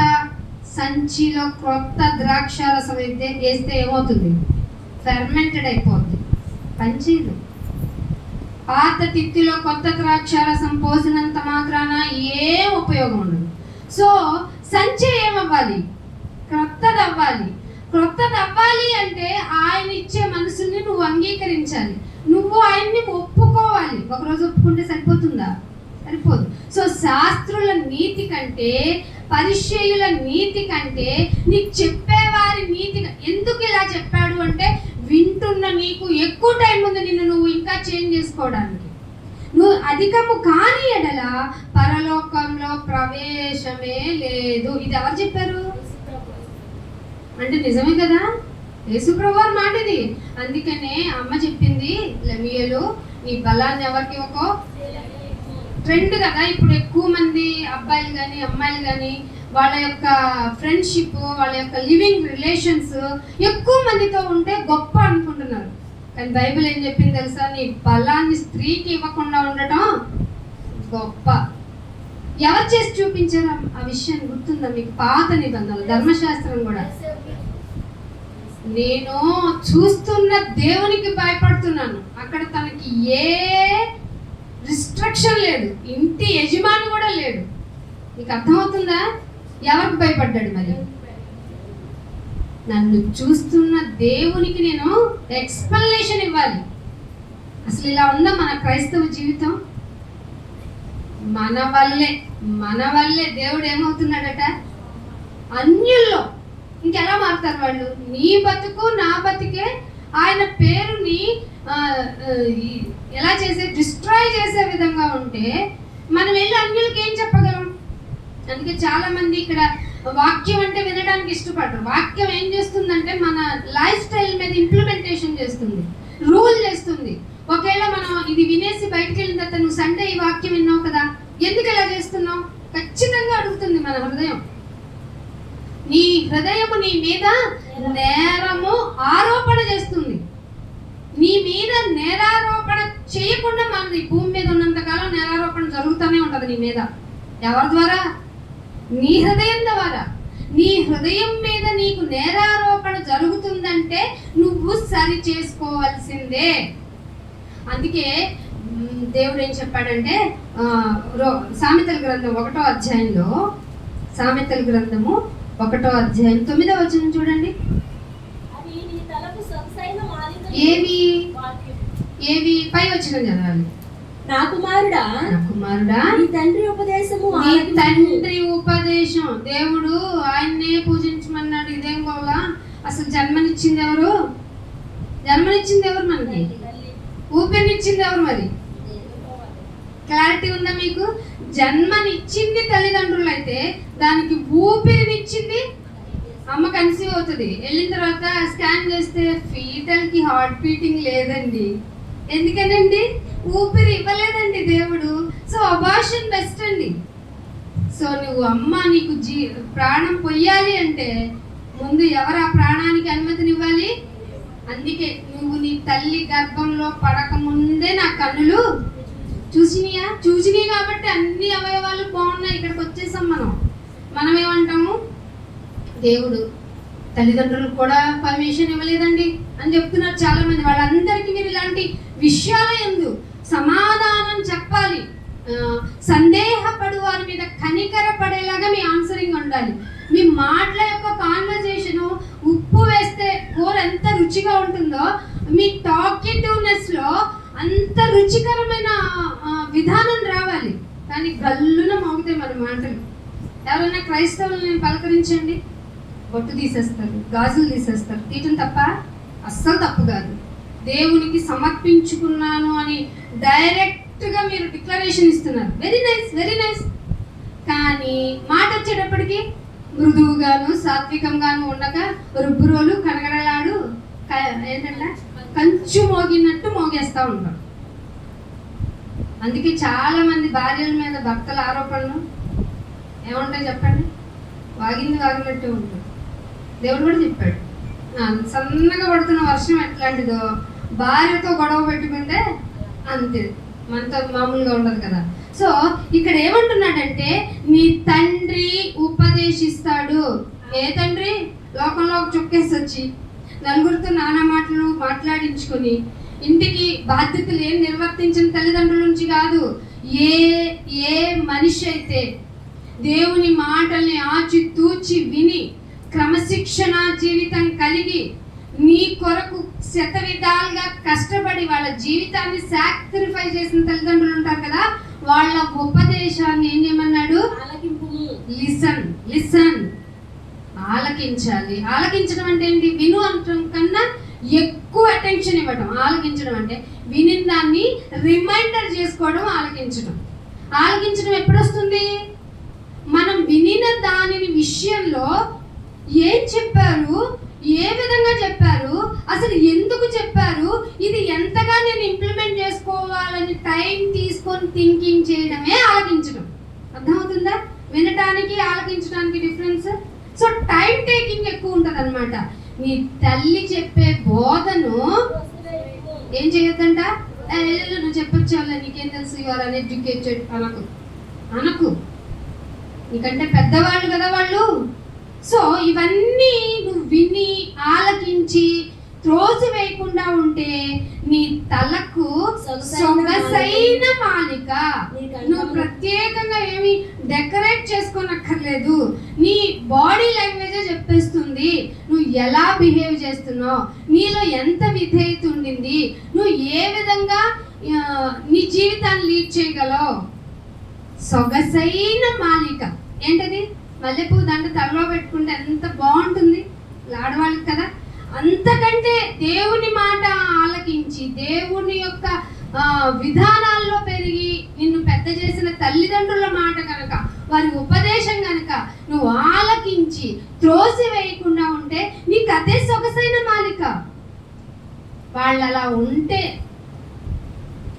సంచిలో కొత్త ద్రాక్షారసం వేస్తే ఏమవుతుంది? ఫెర్మెంటెడ్ అయిపోతుంది, పంచీలు. పాత తిత్తిలో కొత్త ద్రాక్షారసం పోసినంత మాత్రాన ఏం ఉపయోగం ఉండదు. సో సంచి ఏమవ్వాలి? క్రొత్తదవ్వాలి. క్రొత్తదవ్వాలి అంటే ఆయన ఇచ్చే మనసుని నువ్వు అంగీకరించాలి, నువ్వు ఆయన్ని ఒప్పుకోవాలి. ఒకరోజు ఒప్పుకుంటే సరిపోతుందా? సరిపోదు. సో శాస్త్రుల నీతి కంటే, పరిచయుల నీతి కంటే, నీకు చెప్పేవారి నీతి ఎందుకు ఇలా చెప్పాడు అంటే, వింటున్న నీకు ఎక్కువ టైం ఉంది నిన్ను నువ్వు ఇంకా చేంజ్ చేసుకోవడానికి. నువ్వు అధికము కాని ఎడల పరలోకంలో ప్రవేశమే లేదు. ఇది ఎవరు చెప్పారు అంటే నిజమే కదా, యేసుప్రభు వారి మాట ఇది. అందుకనే అమ్మ చెప్పింది, లెవియలు నీ బలాన్ని ఎవరికి ఒక ట్రెండ్ కదా. ఇప్పుడు ఎక్కువ మంది అబ్బాయిలు కానీ అమ్మాయిలు కానీ వాళ్ళ యొక్క ఫ్రెండ్షిప్, వాళ్ళ యొక్క లివింగ్ రిలేషన్స్ ఎక్కువ మందితో ఉంటే గొప్ప అనుకుంటున్నారు. కానీ బైబిల్ ఏం చెప్పింది తెలుసా? నీ బలాన్ని స్త్రీకి ఇవ్వకుండా ఉండటం గొప్ప. ఎవరు చేసి చూపించారు ఆ విషయాన్ని గుర్తుందా మీకు? పాత నిబంధనలు, ధర్మశాస్త్రం కూడా. నేను చూస్తున్న దేవునికి భయపడుతున్నాను. అక్కడ తనకి ఏ రిస్ట్రిక్షన్ లేదు, ఇంటి యజమాని కూడా లేడు. నీకు అర్థమవుతుందా? ఎవరికి భయపడ్డాడు మరి? నన్ను చూస్తున్న దేవునికి నేను ఎక్స్ప్లెనేషన్ ఇవ్వాలి. అసలు ఇలా ఉందా మన క్రైస్తవ జీవితం? మన వల్లే దేవుడు ఏమవుతున్నాడట? అన్యుల్లో ఇంకెలా మారుతారు వాళ్ళు? నీ బతుకు నా బతికే ఆయన పేరుని ఎలా చేసే, డిస్ట్రాయ్ చేసే విధంగా ఉంటే మనం వెళ్ళి అన్యులకి ఏం చెప్పగలం? అందుకే చాలా మంది ఇక్కడ వాక్యం అంటే వినడానికి ఇష్టపడరు. వాక్యం ఏం చేస్తుందంటే మన లైఫ్ స్టైల్ మీద ఇంప్లిమెంటేషన్ చేస్తుంది, రూల్ చేస్తుంది. ఒకవేళ మనం ఇది వినేసి బయటకు వెళ్ళిన తర్వాత నువ్వు సండే ఈ వాక్యం విన్నావు కదా, ఎందుకు ఇలా చేస్తున్నావు ఖచ్చితంగా అడుగుతుంది మన హృదయం. నీ హృదయము నీ మీద నేరము ఆరోపణ చేస్తుంది. నీ మీద నేరారోపణ చేయకుండా మనది భూమి మీద ఉన్నంతకాలం నేరారోపణ జరుగుతూనే ఉంటుంది నీ మీద. ఎవరి ద్వారా? నీ హృదయం ద్వారా. నీ హృదయం మీద నీకు నేరారోపణ జరుగుతుందంటే నువ్వు సరి చేసుకోవాల్సిందే. అందుకే దేవుడు ఏం చెప్పాడంటే సామెతల గ్రంథం 1వ అధ్యాయంలో, సామెతల గ్రంథము 1వ అధ్యాయం 9వ వచనం చూడండి. ఏవి పై వచనం చదవాలి. నా కుమారుడా, నీ తండ్రి ఉపదేశము, నీ తండ్రి ఉపదేశం. దేవుడు ఆయన్నే పూజించమన్నాడు. ఇదేం గోలా? అసలు జన్మనిచ్చింది ఎవరు? మనకి ఊపిరినిచ్చింది ఎవరు? మరి క్లారిటీ ఉందా మీకు? జన్మనిచ్చింది తల్లిదండ్రులు అయితే దానికి ఊపిరినిచ్చింది అమ్మ. కన్సీవ్ అవుతుంది, వెళ్ళిన తర్వాత స్కాన్ చేస్తే ఫీటల్కి హార్ట్ బీటింగ్ లేదండి. ఎందుకనండి? ఊపిరి ఇవ్వలేదండి దేవుడు. సో అబార్షన్ బెస్ట్ అండి. సో నువ్వు అమ్మ నీకు ప్రాణం పొయ్యాలి అంటే ముందు ఎవరు ఆ ప్రాణానికి అనుమతినివ్వాలి? అందుకే నీ తల్లి గర్భంలో పడక ముందే నా కన్నులు చూసినాయి కాబట్టి అన్ని అవయవాలు బాగున్నాయి. ఇక్కడికి వచ్చేసాం మనం ఏమంటాము? దేవుడు తల్లిదండ్రులకు కూడా పర్మిషన్ ఇవ్వలేదండి అని చెప్తున్నారు చాలా మంది. వాళ్ళందరికీ మీరు ఇలాంటి విషయాల యందు సమాధానం చెప్పాలి. సందేహపడు వారి మీద కనికర పడేలాగా మీ ఆన్సరింగ్ ఉండాలి. మీ మాటల యొక్క కాన్వర్జేషను ఉప్పు వేస్తే కూర ఎంత రుచిగా ఉంటుందో మీ టాకిటివ్నెస్ లో అంత రుచికరమైన విధానం రావాలి. కానీ గల్లున మోగుతాయి మన మాటలు. ఎవరైనా క్రైస్తవులను పలకరించండి, బొట్టు తీసేస్తారు, గాజులు తీసేస్తారు. తీయటం తప్ప? అస్సలు తప్పు కాదు. దేవునికి సమర్పించుకున్నాను అని డైరెక్ట్గా మీరు డిక్లరేషన్ ఇస్తున్నారు. Very nice, very nice. కానీ మాట వచ్చేటప్పటికి మృదువుగాను సాత్వికంగాను ఉండక రుబ్బురోలు కనగడలాడు ఏంటంటే కంచు మోగినట్టు మోగేస్తూ ఉంటారు. అందుకే చాలా మంది భార్యల మీద భర్తల ఆరోపణలు ఏముంటాయి చెప్పండి? వాగినట్టు ఉంటుంది. దేవుడు కూడా చెప్పాడు, సన్నగా పడుతున్న వర్షం ఎట్లాంటిదో భార్యతో గొడవ పెట్టుకుంటే అంతే, మనతో మామూలుగా ఉండదు కదా. సో ఇక్కడ ఏమంటున్నాడంటే నీ తండ్రి ఉపదేశిస్తాడు. ఏ తండ్రి? లోకంలో చుక్కేసి వచ్చి నలుగురితో నానా మాటలు మాట్లాడించుకొని ఇంటికి బాధ్యతలు ఏం నిర్వర్తించిన తల్లిదండ్రుల నుంచి కాదు. ఏ మనిషి అయితే దేవుని మాటల్ని ఆచి తూచి విని క్రమశిక్షణ జీవితం కలిగి నీ కొరకు శతవిధాలుగా కష్టపడి వాళ్ళ జీవితాన్ని సాక్రిఫై చేసిన తల్లిదండ్రులు ఉంటారు కదా, వాళ్ళ ఉపదేశాన్ని ఏం చేయమన్నాడు? లిసన్. ఆలకించాలి. ఆలకించడం అంటే ఏంటి? విను అంటం కన్నా ఎక్కువ అటెన్షన్ ఇవ్వడం. ఆలకించడం అంటే విని దాన్ని రిమైండర్ చేసుకోవడం. ఆలకించడం ఎప్పుడు వస్తుంది? మనం వినిన దానిని విషయంలో ఏం చెప్పారు, ఏ విధంగా చెప్పారు, అసలు ఎందుకు చెప్పారు, ఇది ఎంతగా నేను ఇంప్లిమెంట్ చేసుకోవాలని టైం తీసుకొని థింకింగ్ చేయడమే ఆలకించడం. అర్థమవుతుందా? వినటానికి ఆలకించడానికి డిఫరెన్స్. సో టైం టేకింగ్ ఎక్కువ ఉంటుంది అనమాట. నీ తల్లి చెప్పే బోధను ఏం చేయొద్దంట? నువ్వు చెప్పొచ్చావులే, నీకేం తెలుసు, యు ఆర్ అన్ఎడ్యుకేటెడ్ అనకు. నీకంటే పెద్దవాళ్ళు కదా వాళ్ళు. సో ఇవన్నీ నువ్వు విని ఆలకించి త్రోసి వేయకుండా ఉంటే నీ తలకు సొగసైన మాలిక. నువ్వు ప్రత్యేకంగా ఏమి డెకరేట్ చేసుకోనక్కర్లేదు. నీ బాడీ లాంగ్వేజే చెప్పేస్తుంది నువ్వు ఎలా బిహేవ్ చేస్తున్నావు, నీలో ఎంత విధేయత ఉండింది, నువ్వు ఏ విధంగా నీ జీవితాన్ని లీడ్ చేయగలవు. సొగసైన మాలిక ఏంటది? మల్లెపూ దండ తలలో పెట్టుకుంటే ఎంత బాగుంటుంది ఆడవాళ్ళకి కదా. అంతకంటే దేవుని మాట ఆలకించి దేవుని యొక్క విధానాల్లో పెరిగి నిన్ను పెద్ద చేసిన తల్లిదండ్రుల మాట కనుక, వారి ఉపదేశం కనుక నువ్వు ఆలకించి త్రోసి వేయకుండా ఉంటే నీకు అదే సొగసైన మాలిక. వాళ్ళు అలా ఉంటే,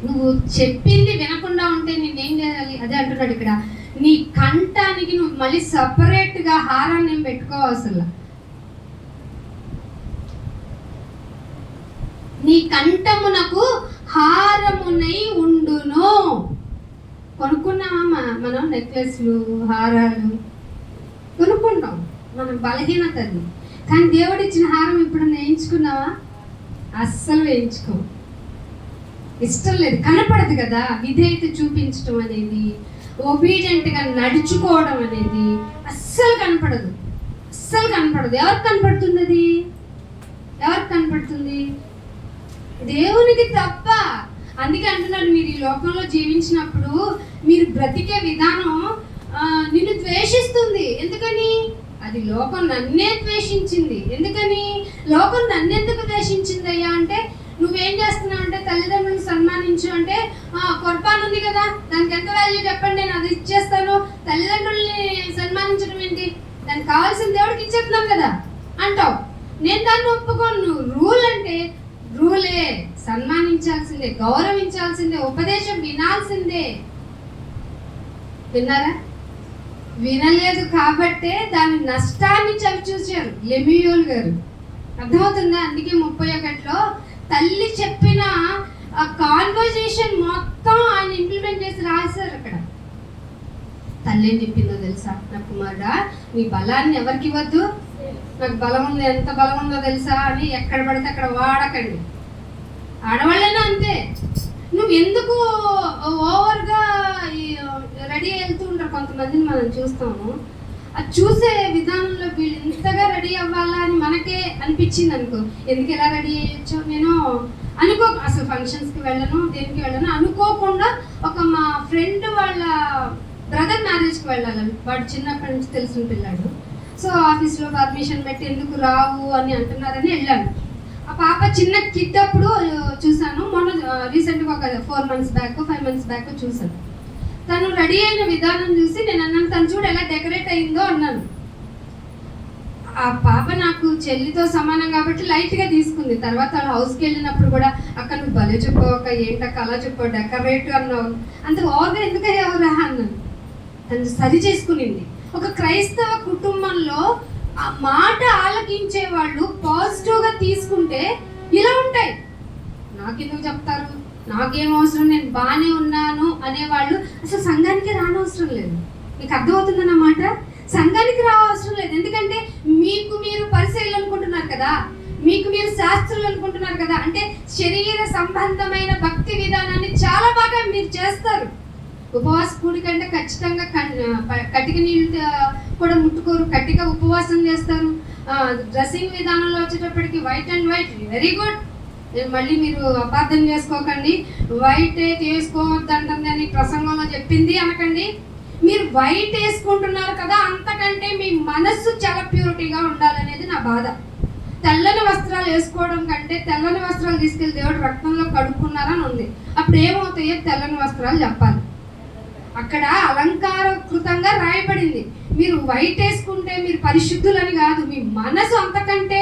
నువ్వు చెప్పింది వినకుండా ఉంటే నేనేం చేయాలి? అదే అంటున్నాడు ఇక్కడ. నీ కంఠానికి నువ్వు మళ్ళీ సపరేట్గా హారాన్ని ఏం పెట్టుకోవాల్సిన, నీ కంఠమునకు హారమునై ఉండును. కొనుక్కున్నామా మనం నెక్లెస్లు, హారాలు కొనుక్కుంటాం, మనం బలహీనత అది. కానీ దేవుడు ఇచ్చిన హారం ఇప్పుడు వేయించుకున్నావా? అస్సలు వేయించుకో, ఇష్టం లేదు, కనపడదు కదా. విధేయత చూపించడం అనేది, ఒబీడియంట్గా నడుచుకోవడం అనేది అస్సలు కనపడదు, అస్సలు కనపడదు. ఎవరికి కనపడుతుంది అది? ఎవరికి కనపడుతుంది? దేవునికి తప్ప. అందుకే అంటున్నాడు, మీరు ఈ లోకంలో జీవించినప్పుడు మీరు బ్రతికే విధానం నిన్ను ద్వేషిస్తుంది. ఎందుకని? అది లోకం నన్నే ద్వేషించింది. ఎందుకని? లోకం నన్నెందుకు ద్వేషించింది అయ్యా అంటే, నువ్వేం చేస్తున్నావు అంటే తల్లిదండ్రులను సన్మానించు అంటే, కొరపాను ఉంది కదా, దానికి ఎంత వాల్యూ చెప్పండి, నేను అది ఇచ్చేస్తాను. తల్లిదండ్రుల్ని సన్మానించడం ఏంటి? దానికి కావాల్సిన దేవుడికి ఇచ్చేస్తున్నాం కదా అంటావు. నేను దాన్ని ఒప్పుకోను. రూల్ అంటే రూలే, సన్మానించాల్సిందే, గౌరవించాల్సిందే, ఉపదేశం వినాల్సిందే. విన్నారా? వినలేదు కాబట్టే దాని నష్టాన్ని చవి చూశారు లెమియోల్ గారు. అర్థమవుతుందా? అందుకే 31లో తల్లి చెప్పిన ఆ కాన్వర్జేషన్ మొత్తం ఆయన ఇంప్లిమెంట్ చేసి రాశారు. అక్కడ తల్లి ఏం చెప్పిందో తెలుసా? నా కుమారుడా, నీ బలాన్ని ఎవరికి ఇవ్వద్దు. నాకు బలం ఉంది, ఎంత బలం ఉందో తెలుసా అని ఎక్కడ పడితే అక్కడ వాడకండి. ఆడవాళ్ళైనా అంతే. నువ్వు ఎందుకు ఓవర్గా రెడీ వెళ్తూ ఉంటారు కొంతమందిని మనం చూస్తాము. అది చూసే విధానంలో వీళ్ళు ఇంతగా రెడీ అవ్వాలా అని మనకే అనిపించింది అనుకో. ఎందుకు ఎలా రెడీ అయ్యొచ్చో నేను అనుకో. అసలు ఫంక్షన్స్కి వెళ్ళను, దేనికి వెళ్ళను అనుకోకుండా ఒక మా ఫ్రెండ్ వాళ్ళ బ్రదర్ మ్యారేజ్కి వెళ్ళాలి. వాడు చిన్నప్పటి నుంచి తెలిసిన పిల్లాడు. సో ఆఫీస్లో పర్మిషన్ పెట్టి ఎందుకు రావు అని అంటున్నారని వెళ్ళాను. ఆ పాప చిన్న కిడ్ అప్పుడు చూసాను. మొన్న రీసెంట్గా ఒక 4 months బ్యాక్ 5 months బ్యాక్ చూసాను. తను రెడీ అయిన విధానం చూసి నేను అన్నాను, తను చూడు ఎలా డెకరేట్ అయిందో అన్నాను. ఆ పాప నాకు చెల్లితో సమానం కాబట్టి లైట్గా తీసుకుంది. తర్వాత వాళ్ళ హౌస్కి వెళ్ళినప్పుడు కూడా, అక్క నువ్వు భలే చెప్పావు అక్క, ఏంటక్క అలా చెప్పావు, డెకరేట్ అన్నావు, అంత ఓవర్గా ఎందుకు అయ్యావురా అన్నాను. తను సరి చేసుకునింది. ఒక క్రైస్తవ కుటుంబంలో ఆ మాట ఆలకించే వాళ్ళు పాజిటివ్గా తీసుకుంటే ఇలా ఉంటాయి. నాకెందుకు చెప్తారు, నాకేం అవసరం, నేను బాగానే ఉన్నాను అనేవాళ్ళు అసలు సంఘానికి రానవసరం లేదు. మీకు అర్థమవుతుందన్నమాట. సంఘానికి రావసరం లేదు. ఎందుకంటే మీకు మీరు పరిశీలన అనుకుంటున్నారు కదా, మీకు మీరు శాస్త్రులు అనుకుంటున్నారు కదా. అంటే శరీర సంబంధమైన భక్తి విధానాన్ని చాలా బాగా మీరు చేస్తారు. ఉపవాస కూడి కంటే ఖచ్చితంగా కటిక నీళ్ళు కూడా ముట్టుకోరు, కట్టిగా ఉపవాసం చేస్తారు. డ్రెస్సింగ్ విధానంలో వచ్చేటప్పటికి white and white, very good. మళ్ళీ మీరు అపార్థం చేసుకోకండి, వైట్ వేసుకోవద్దంటుంది అని ప్రసంగంలో చెప్పింది అనకండి. మీరు వైట్ వేసుకుంటున్నారు కదా, అంతకంటే మీ మనస్సు చాలా ప్యూరిటీగా ఉండాలనేది నా బాధ. తెల్లని వస్త్రాలు వేసుకోవడం కంటే తెల్లని వస్త్రాలు తీసుకెళ్ళి దేవుడు రక్తంలో కడుక్కున్నారని ఉంది. అప్పుడు ఏమవుతాయో తెల్లని వస్త్రాలు చెప్పాలి. అక్కడ అలంకారకృతంగా రాయబడింది. మీరు వైట్ వేసుకుంటే మీరు పరిశుద్ధులని కాదు, మీ మనసు అంతకంటే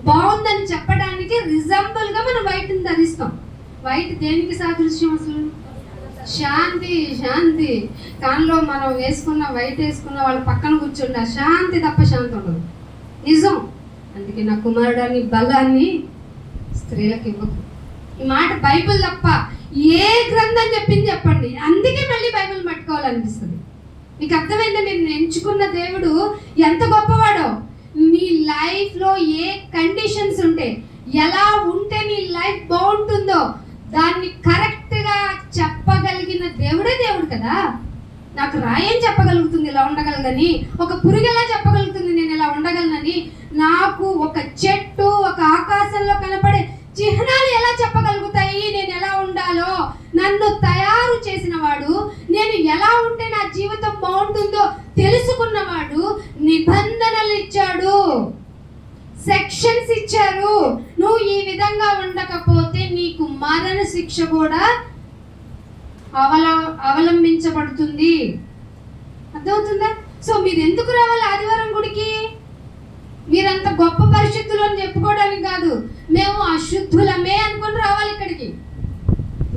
బాగుందని చెప్పడానికి రిజంబుల్గా మనం వైట్ని ధరిస్తాం. వైట్ దేనికి సాదృశ్యం? అసలు శాంతి. శాంతి కాన్లో మనం వేసుకున్న వైట్ వేసుకున్న వాళ్ళ పక్కన కూర్చుంటే శాంతి తప్ప శాంతి ఉండదు. నిజం. అందుకే నా కుమారుడాన్ని బలాన్ని స్త్రీలకు ఇవ్వకు. ఈ మాట బైబిల్ తప్ప ఏ గ్రంథం చెప్పింది చెప్పండి. అందుకే మళ్ళీ బైబిల్ పట్టుకోవాలనిపిస్తుంది. మీకు అర్థమైందా? మీరు ఎంచుకున్న దేవుడు ఎంత గొప్పవాడో. నీ లైఫ్లో ఏ కండిషన్స్ ఉంటే, ఎలా ఉంటే నీ లైఫ్ బాగుంటుందో దాన్ని కరెక్ట్గా చెప్పగలిగిన దేవుడే దేవుడు కదా. నాకు రాయేం చెప్పగలుగుతుంది ఇలా ఉండగలదని, ఒక పురుగు ఎలా చెప్పగలుగుతుంది నేను ఇలా ఉండగలనని, నాకు ఒక చెట్టు ఒక ఆకాశంలో కనపడే చిహ్నాలు ఎలా చెప్పగలుగుతాయి నేను ఎలా ఉండాలో? నన్ను తయారు చేసిన వాడు, నేను ఎలా ఉంటే నా జీవితం బాగుంటుందో తెలుసుకున్నవాడు నిబంధనలు ఇచ్చాడు, సెక్షన్స్ ఇచ్చారు. నువ్వు ఈ విధంగా ఉండకపోతే నీకు మరణ శిక్ష కూడా అవలంబించబడుతుంది. అర్థమవుతుందా? సో మీరు ఎందుకు రావాలి ఆదివారం గుడికి? మీరంత గొప్ప పరిశుద్ధులు అని చెప్పుకోవడానికి కాదు, మేము అశుద్ధులమే అనుకుని రావాలి ఇక్కడికి.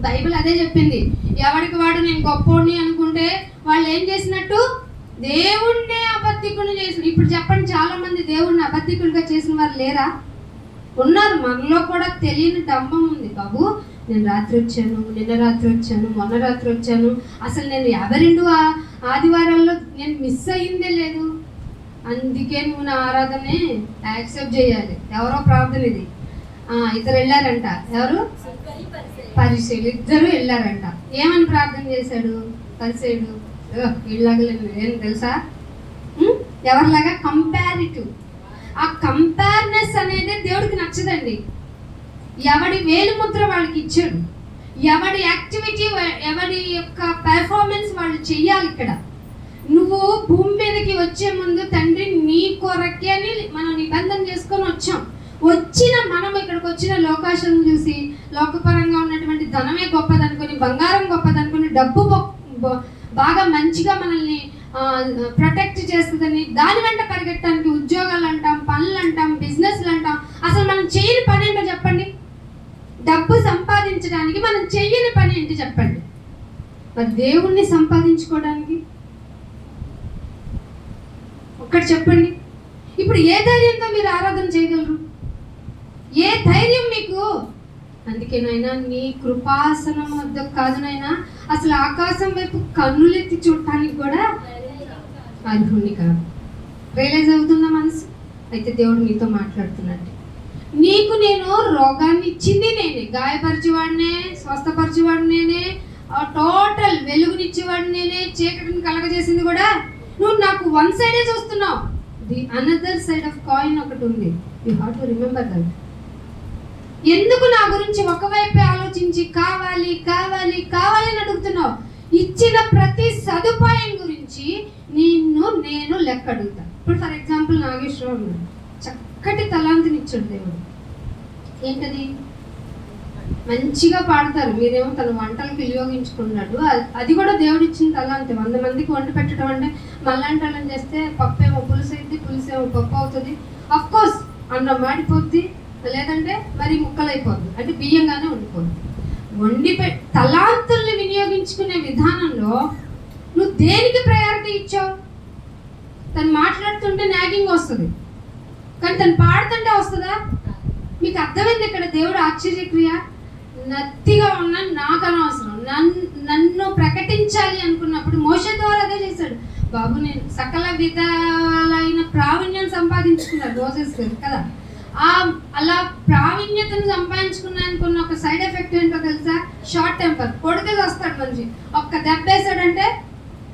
బైబిల్ అదే చెప్పింది. ఎవరికి వాడు నేను గొప్పోడిని అనుకుంటే వాళ్ళు ఏం చేసినట్టు? దేవుణ్ణే అబద్ధికుని చేసిన. ఇప్పుడు చెప్పండి, చాలా మంది దేవుణ్ణి అబద్ధికుడిగా చేసిన వారు లేరా? ఉన్నారు. మనలో కూడా తెలియని డంబం ఉంది. బాబు నేను రాత్రి వచ్చాను, నిన్న రాత్రి వచ్చాను, మొన్న రాత్రి వచ్చాను, అసలు నేను 52 ఆదివారాల్లో నేను మిస్ అయ్యిందే లేదు, అందుకే నువ్వు నా ఆరాధనే యాక్సెప్ట్ చేయాలి. ఎవరో ప్రార్థన ఇది. ఇద్దరు వెళ్ళారంట. ఎవరు? పరిసయ్యులు ఇద్దరు వెళ్ళారంట. ఏమని ప్రార్థన చేశాడు పరిసయ్యుడు? వీళ్ళలాగలేదు ఏం తెలుసా? ఎవరిలాగా? కంపారిటివ్. ఆ కంపేర్నెస్ అనేది దేవుడికి నచ్చదండి. ఎవడి వేలుముద్ర వాళ్ళకి ఇచ్చాడు, ఎవడి యాక్టివిటీ, ఎవడి యొక్క పెర్ఫార్మెన్స్ వాళ్ళు చెయ్యాలి. ఇక్కడ నువ్వు భూమి మీదకి వచ్చే ముందు తండ్రి నీ కొరకే అని మనం నిబంధన చేసుకొని వచ్చాం. మనం ఇక్కడికి వచ్చిన లోకాశను చూసి, లోకపరంగా ఉన్నటువంటి ధనమే గొప్పదనుకొని, బంగారం గొప్పదనుకొని, డబ్బు బాగా మంచిగా మనల్ని ప్రొటెక్ట్ చేస్తుందని దాని వెంట పరిగెట్టడానికి ఉద్యోగాలు అంటాం, పనులు అంటాం, బిజినెస్లు అంటాం. అసలు మనం చేయని పని ఏంటో చెప్పండి? డబ్బు సంపాదించడానికి మనం చెయ్యని పని ఏంటి చెప్పండి? మరి దేవుణ్ణి సంపాదించుకోవడానికి ఒక్కటి చెప్పండి. ఇప్పుడు ఏ ధైర్యంతో మీరు ఆరాధన చేయగలరు? ఏ ధైర్యం మీకు? అందుకే నాయనా నీ కృపాసనం వద్ద కాదు నాయనా, అసలు ఆకాశం వైపు కన్నులెత్తి చూడటానికి కూడా అర్హుని కాదు. రియలైజ్ అవుతుందా మనసు? అయితే దేవుడు నీతో మాట్లాడుతున్నాడు. నీకు నేను రోగాన్ని ఇచ్చింది నేనే, గాయపరిచేవాడినే, స్వస్థపరిచేవాడు నేనే, టోటల్ వెలుగునిచ్చేవాడు నేనే, చీకటిని కలగజేసింది కూడా నువ్వు. నాకు వన్ సైడే చూస్తున్నావు. The another side of coin ఒకటి ఉంది. You have to remember that. ఎందుకు నా గురించి ఒకవైపే ఆలోచించి కావాలి కావాలి కావాలి అని అడుగుతున్నావు? ఇచ్చిన ప్రతి సదుపాయం గురించి నేను లెక్క అడుగుతా. ఇప్పుడు ఫర్ ఎగ్జాంపుల్ నాగేశ్వరరావు చక్కటి తలాంతిని ఇచ్చాడు దేవుడు. ఏంటది? మంచిగా పాడతారు, మీరేమో తన వంటలకు వినియోగించుకున్నాడు. అది కూడా దేవుడు ఇచ్చిన తలాంతి. 100 మందికి వంట పెట్టడం అంటే మళ్ళంటలం చేస్తే పప్పు ఏమో పులుసు అయింది, పులుసు ఏమో పప్పు అవుతుంది. అఫ్ కోర్స్ అన్నం మాడిపోద్ది, లేదంటే మరి ముక్కలైపోద్ది, అంటే బియ్యంగానే వండిపోద్ది. తలాంతుల్ని వినియోగించుకునే విధానంలో నువ్వు దేనికి ప్రయారిటీ ఇచ్చావు? తను మాట్లాడుతుంటే నాగింగ్ వస్తుంది, కానీ తను పాడుతుంటే వస్తుందా? మీకు అర్థమైంది ఇక్కడ దేవుడు ఆశ్చర్యక్రియ? నత్తిగా ఉన్న నాకు అనవసరం, నన్ను ప్రకటించాలి అనుకున్నప్పుడు మోషే ద్వారా అదే చేశాడు. బాబు నేను సకల విధాలైన ప్రావీణ్యం సంపాదించుకున్నాడు మోసెస్ కదా. అలా ప్రావీణ్యతను సంపాదించుకున్నానుకున్న ఒక సైడ్ ఎఫెక్ట్ ఏంటో తెలుసా? Short temper. కొడితే వస్తాడు మనిషి, ఒక్క దెబ్బ వేసాడంటే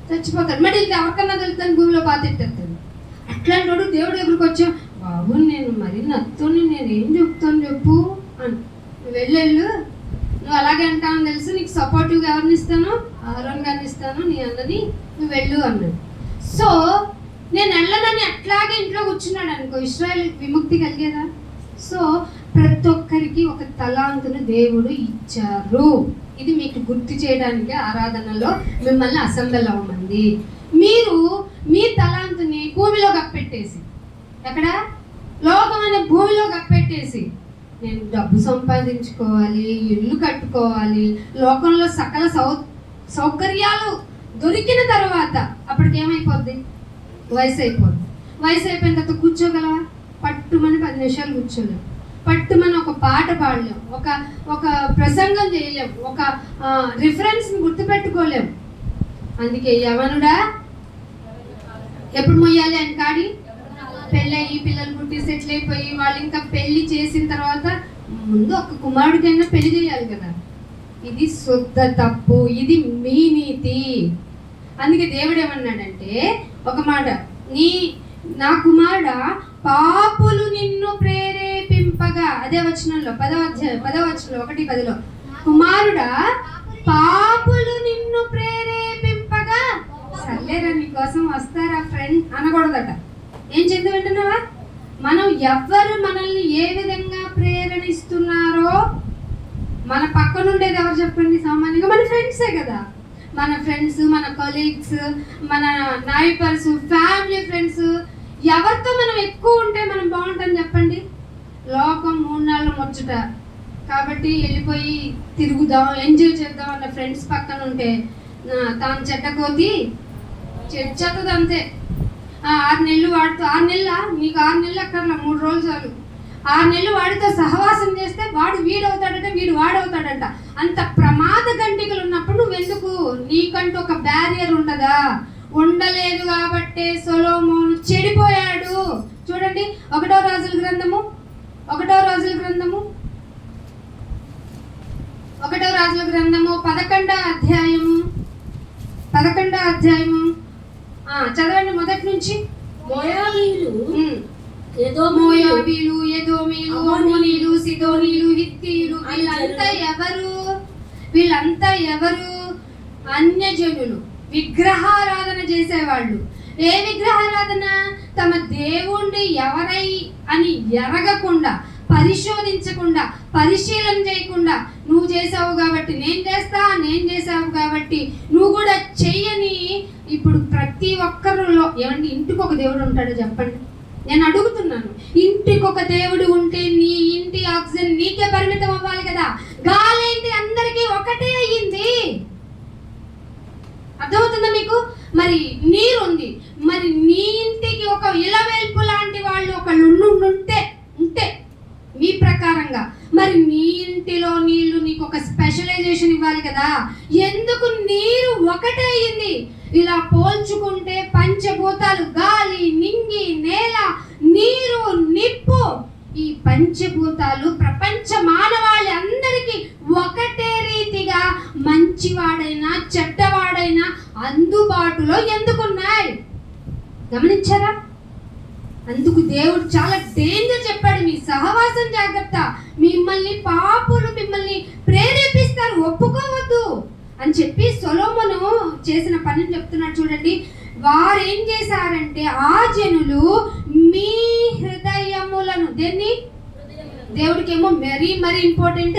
చచ్చిపోతాడు. మరి ఇది ఎవరికన్నా తెలుస్తాను భూమిలో బాధెట్టేస్తాడు. అట్లాంటి వాడు దేవుడు దగ్గరికి వచ్చా, బాబు నేను మరి నత్తుని నేను ఏం చెప్తాను చెప్పు అని. వెళ్ళు, నువ్వు అలాగే అంటావని తెలుసు, నీకు సపోర్టివ్గా ఎవరిని ఇస్తాను? ఆరోన్ గారిని ఇస్తాను, నీ అన్నని, నువ్వు వెళ్ళు అన్నాడు. సో నేను వెళ్ళనని అట్లాగే ఇంట్లో కూర్చున్నాడు అనుకో, ఇశ్రాయేల్ విముక్తి కలిగేదా? సో ప్రతి ఒక్కరికి ఒక తలాంతును దేవుడు ఇచ్చారు. ఇది మీకు గుర్తు చేయడానికి ఆరాధనలో మిమ్మల్ని అసెంబ్లీ అవ్వమంది. మీరు మీ తలాంతుని భూమిలో కప్పెట్టేసి, ఎక్కడ? లోకం అనే భూమిలో కప్పెట్టేసి, నేను డబ్బు సంపాదించుకోవాలి, ఇల్లు కట్టుకోవాలి, లోకంలో సకల సౌకర్యాలు దొరికిన తర్వాత అప్పటికి ఏమైపోద్ది? వయసు అయిపోద్ది. వయసు అయిపోయిన తర్వాత కూర్చోగలవా? పట్టుమని 10 నిమిషాలు కూర్చోలేము, పట్టుమని ఒక పాట పాడలేము, ఒక ప్రసంగం చేయలేము, ఒక రిఫరెన్స్ని గుర్తుపెట్టుకోలేము. అందుకే యవనుడా ఎప్పుడు మొయ్యాలి ఆయన కాడి? పెళ్ళయి పిల్లలు పుట్టి సెటిల్ అయిపోయి వాళ్ళు ఇంకా పెళ్లి చేసిన తర్వాత ముందు ఒక కుమారుడికైనా పెళ్లి చేయాలి కదా. ఇది శుద్ధ తప్పు, ఇది మీ నీతి. అందుకే దేవుడు ఏమన్నాడంటే ఒక మాట, నా కుమారుడా పాపులు నిన్ను ప్రేరేపింపగా, అదే వచనంలో 10వ వచనంలో 1:10 కుమారుడా పాపులు నిన్ను ప్రేరేపింపగా, సర్లేరా నీ కోసం వస్తారా ఫ్రెండ్ అనకూడదట. ఏం చదివి వింటున్నావా? మనం ఎవ్వరు మనల్ని ఏ విధంగా ప్రేరణిస్తున్నారో, మన పక్కన ఉండేది ఎవరు చెప్పండి? సామాన్యంగా మన ఫ్రెండ్సే కదా. మన ఫ్రెండ్స్, మన కొలీగ్స్, మన నైబర్స్, ఫ్యామిలీ ఫ్రెండ్స్, ఎవరితో మనం ఎక్కువ ఉంటే మనం బాగుంటాం చెప్పండి? లోకం 3 నెలలు ముచ్చట కాబట్టి వెళ్ళిపోయి తిరుగుదాం, ఎంజాయ్ చేద్దాం అన్న ఫ్రెండ్స్ పక్కన ఉంటే తాను చెడ్డకోతి చెడ్చతుంది అంతే. 6 నెలలు వాడితో, 6 నెలల నీకు 6 నెలలు అక్కర్లా, 3 రోజులు చాలు. 6 నెలలు వాడితో సహవాసం చేస్తే వాడు వీడవుతాడంట, వీడు వాడవుతాడంట. అంత ప్రమాద గంటికలు ఉన్నప్పుడు నువ్వెందుకు? నీకంటూ ఒక బ్యారియర్ ఉండదా? ఉండలేదు కాబట్టే సొలొమోను చెడిపోయాడు. చూడండి 1వ రాజుల గ్రంథము 11వ అధ్యాయము చదవండి మొదటి నుంచి. మోయాబీలు, ఎదోమీలు, అమ్మోనీలు, సిదోనీలు, హిత్తీలు, వీళ్ళంతా ఎవరు? అన్యజనులు, విగ్రహారాధన చేసేవాళ్ళు. ఏ విగ్రహారాధన? తమ దేవుణ్ణి ఎవరై అని ఎరగకుండా, పరిశోధించకుండా, పరిశీలన చేయకుండా, నువ్వు చేసావు కాబట్టి నేను చేస్తా, నేను చేసావు కాబట్టి నువ్వు కూడా చెయ్యని. ఇప్పుడు ప్రతి ఒక్కరిలో ఏమండి ఇంటికి ఒక దేవుడు ఉంటాడు చెప్పండి? నేను అడుగుతున్నాను, ఇంటికి ఒక దేవుడు ఉంటే నీ ఇంటి ఆక్సిజన్ నీకే పరిమితం అవ్వాలి కదా. గాలేంటి అందరికీ ఒకటే అయ్యింది. అర్థమవుతుందా మీకు? మరి నీరు ఉంది, మరి నీ ఇంటికి ఒక ఇలవేల్పు లాంటి వాళ్ళు ఒకళ్ళు ఉంటే మీ ప్రకారంగా, మరి నీ ఇంటిలో నీళ్లు నీకు ఒక స్పెషలైజేషన్ ఇవ్వాలి కదా. ఎందుకు నీరు ఒకటే అయ్యింది? ఇలా పోల్చుకుంటే పంచభూతాలు, గాలి, నింగి, నేల, నీరు, నిప్పు, ఈ పంచభూతాలు ప్రపంచ మానవాళి అందరికీ ఒకటే రీతిగా మంచివాడైనా చెడ్డవాడైనా అందుబాటులో ఎందుకున్నాయి? గమనించారా? అందుకు దేవుడు చాలా డేంజర్ చెప్పాడు, మీ సహవాసం జాగ్రత్త, పాపులు మిమ్మల్ని ప్రేరేపిస్తారు, ఒప్పుకోవద్దు అని చెప్పి సొలొమోను చేసిన పనిని చెప్తున్నాడు. చూడండి, వారు ఏం చేశారంటే ఆ జనులు మీ హృదయములను, దేన్ని? దేవుడికేమో మరీ ఇంపార్టెంట్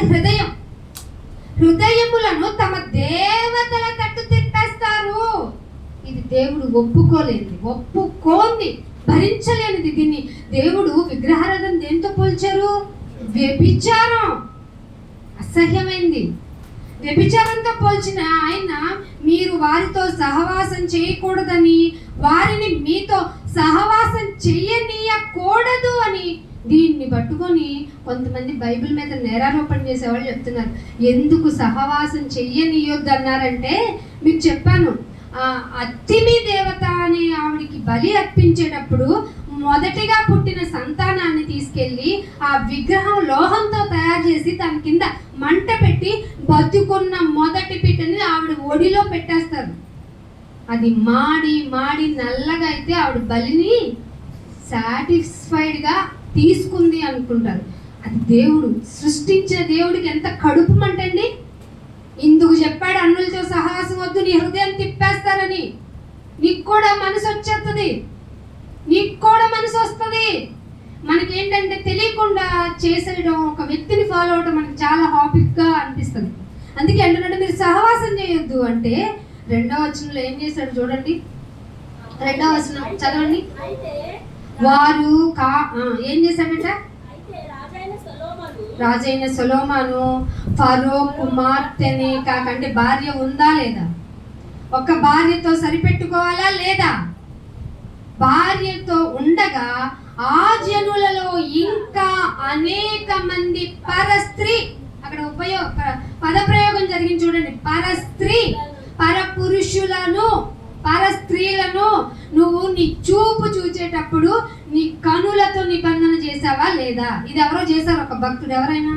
హృదయములను తమ దేవతల తట్టు తిప్పేస్తారు. ఇది దేవుడు ఒప్పుకోంది, భరించలేనిది. దీన్ని దేవుడు విగ్రహారాధన దేంతో పోల్చారు? వ్యభిచారం, అసహ్యమైంది. వ్యభిచారంతో పోల్చిన ఆయన మీరు వారితో సహవాసం చేయకూడదని, వారిని మీతో సహవాసం చేయనీయకూడదు అని దీన్ని పట్టుకొని కొంతమంది బైబిల్ మీద నేరారోపణ చేసేవాళ్ళు చెప్తున్నారు. ఎందుకు సహవాసం చెయ్యనీయొద్దు అన్నారంటే మీకు చెప్పాను, అత్తిమి దేవత అనే ఆవిడికి బలి అర్పించేటప్పుడు మొదటిగా పుట్టిన సంతానాన్ని తీసుకెళ్ళి ఆ విగ్రహం లోహంతో తయారు చేసి దాని కింద మంట పెట్టి బతుకున్న మొదటి పిట్టని ఆవిడ ఒడిలో పెట్టేస్తారు. అది మాడి నల్లగా అయితే ఆవిడ బలిని సాటిస్ఫైడ్గా తీసుకుంది అనుకుంటారు. అది దేవుడు సృష్టించిన దేవుడికి ఎంత కడుపు మంటండి. ఇందుకు చెప్పాడు, అన్నులతో సహవాసం వద్దు, నీ హృదయం తిప్పేస్తారని. నీకు కూడా మనసు వచ్చేస్తుంది, మనకేంటంటే తెలియకుండా చేసేయడం, ఒక వ్యక్తిని ఫాలో అవడం మనకి చాలా హాబీగా అనిపిస్తుంది. అందుకే అంటున్నాడు మీరు సహవాసం చేయొద్దు అంటే. 2వ వచనంలో ఏం చేశాడు చూడండి, 2వ వచనం చదవండి. వారు ఏం చేశాడట? రాజైన సొలొమోను ఫరో కుమార్తెనే కాకంటే భార్య ఉందా లేదా? ఒక భార్యతో సరిపెట్టుకోవాలా లేదా? భార్యతో ఉండగా ఆ జనులలో ఇంకా అనేక మంది పరస్త్రీ, అక్కడ పదప్రయోగం జరిగింది చూడండి, పరస్త్రీ, పరపురుషులను పరస్త్రీలను నువ్వు నీ చూపు చూచేటప్పుడు నీ కనులతో నిబంధన చేసావా లేదా? ఇది ఎవరో చేశారు, ఒక భక్తుడు. ఎవరైనా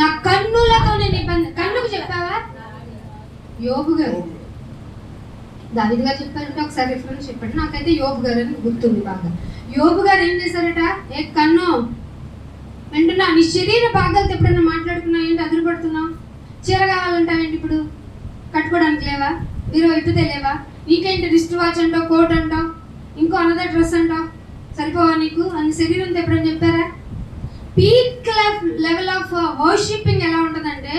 నా కన్నులతో నిబంధన, కన్నుకు చెప్పావా? యోబు గారు, దావీదు గారు చెప్పారంటే ఒకసారి రిఫరెన్స్ చెప్పండి. నాకైతే యోబు గారు అని గుర్తుంది బాగా. యోబు గారు ఏం చేశారట? ఏ కన్ను వింటున్నా, నీ శరీర భాగాలతో ఎప్పుడైనా మాట్లాడుకున్నావు ఏంటి అదురుపడుతున్నావు? చీర కావాలంటావేంటి? ఇప్పుడు కట్టుకోవడానికి లేవా? మీరు ఇప్పితే లేవా? నీకేంటి రిస్ట్ వాచ్ అంటావు, కోట్ అంటావు, ఇంకో అనదర్ డ్రెస్ అంటావు, సరిపోవా నీకు? అని శరీరంతో ఎప్పుడైనా చెప్పారా? పీక్ లెవెల్ ఆఫ్ వర్షిపింగ్ ఎలా ఉంటుందంటే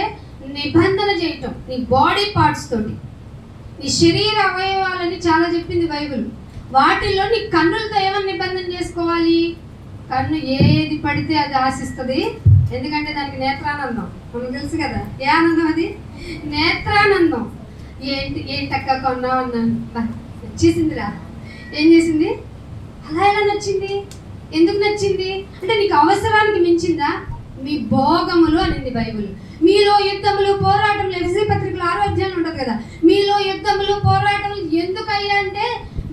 నిబంధన చేయటం నీ బాడీ పార్ట్స్ తోటి. నీ శరీర అవయవాలని చాలా చెప్పింది బైబిల్. వాటిల్లో నీ కన్నులతో ఏమని నిబంధన చేసుకోవాలి? కన్ను ఏది పడితే అది ఆశిస్తుంది, ఎందుకంటే దానికి నేత్రానందం. మనకు తెలుసు కదా ఏ ఆనందం అది? నేత్రానందం. ఏంటక్క కొన్నావు అన్నాను, వచ్చేసిందిరా. ఏం చేసింది? అలా ఎలా నచ్చింది? ఎందుకు నచ్చింది అంటే నీకు అవసరానికి మించిందా? మీ భోగములు అనింది బైబిల్. మీలో యుద్ధములు పోరాటములు, ఎఫ్ఎస్సీ పత్రికలో 6వ అధ్యాయం ఉంటుంది కదా. మీలో యుద్ధములు పోరాటములు ఎందుకు అయ్యా అంటే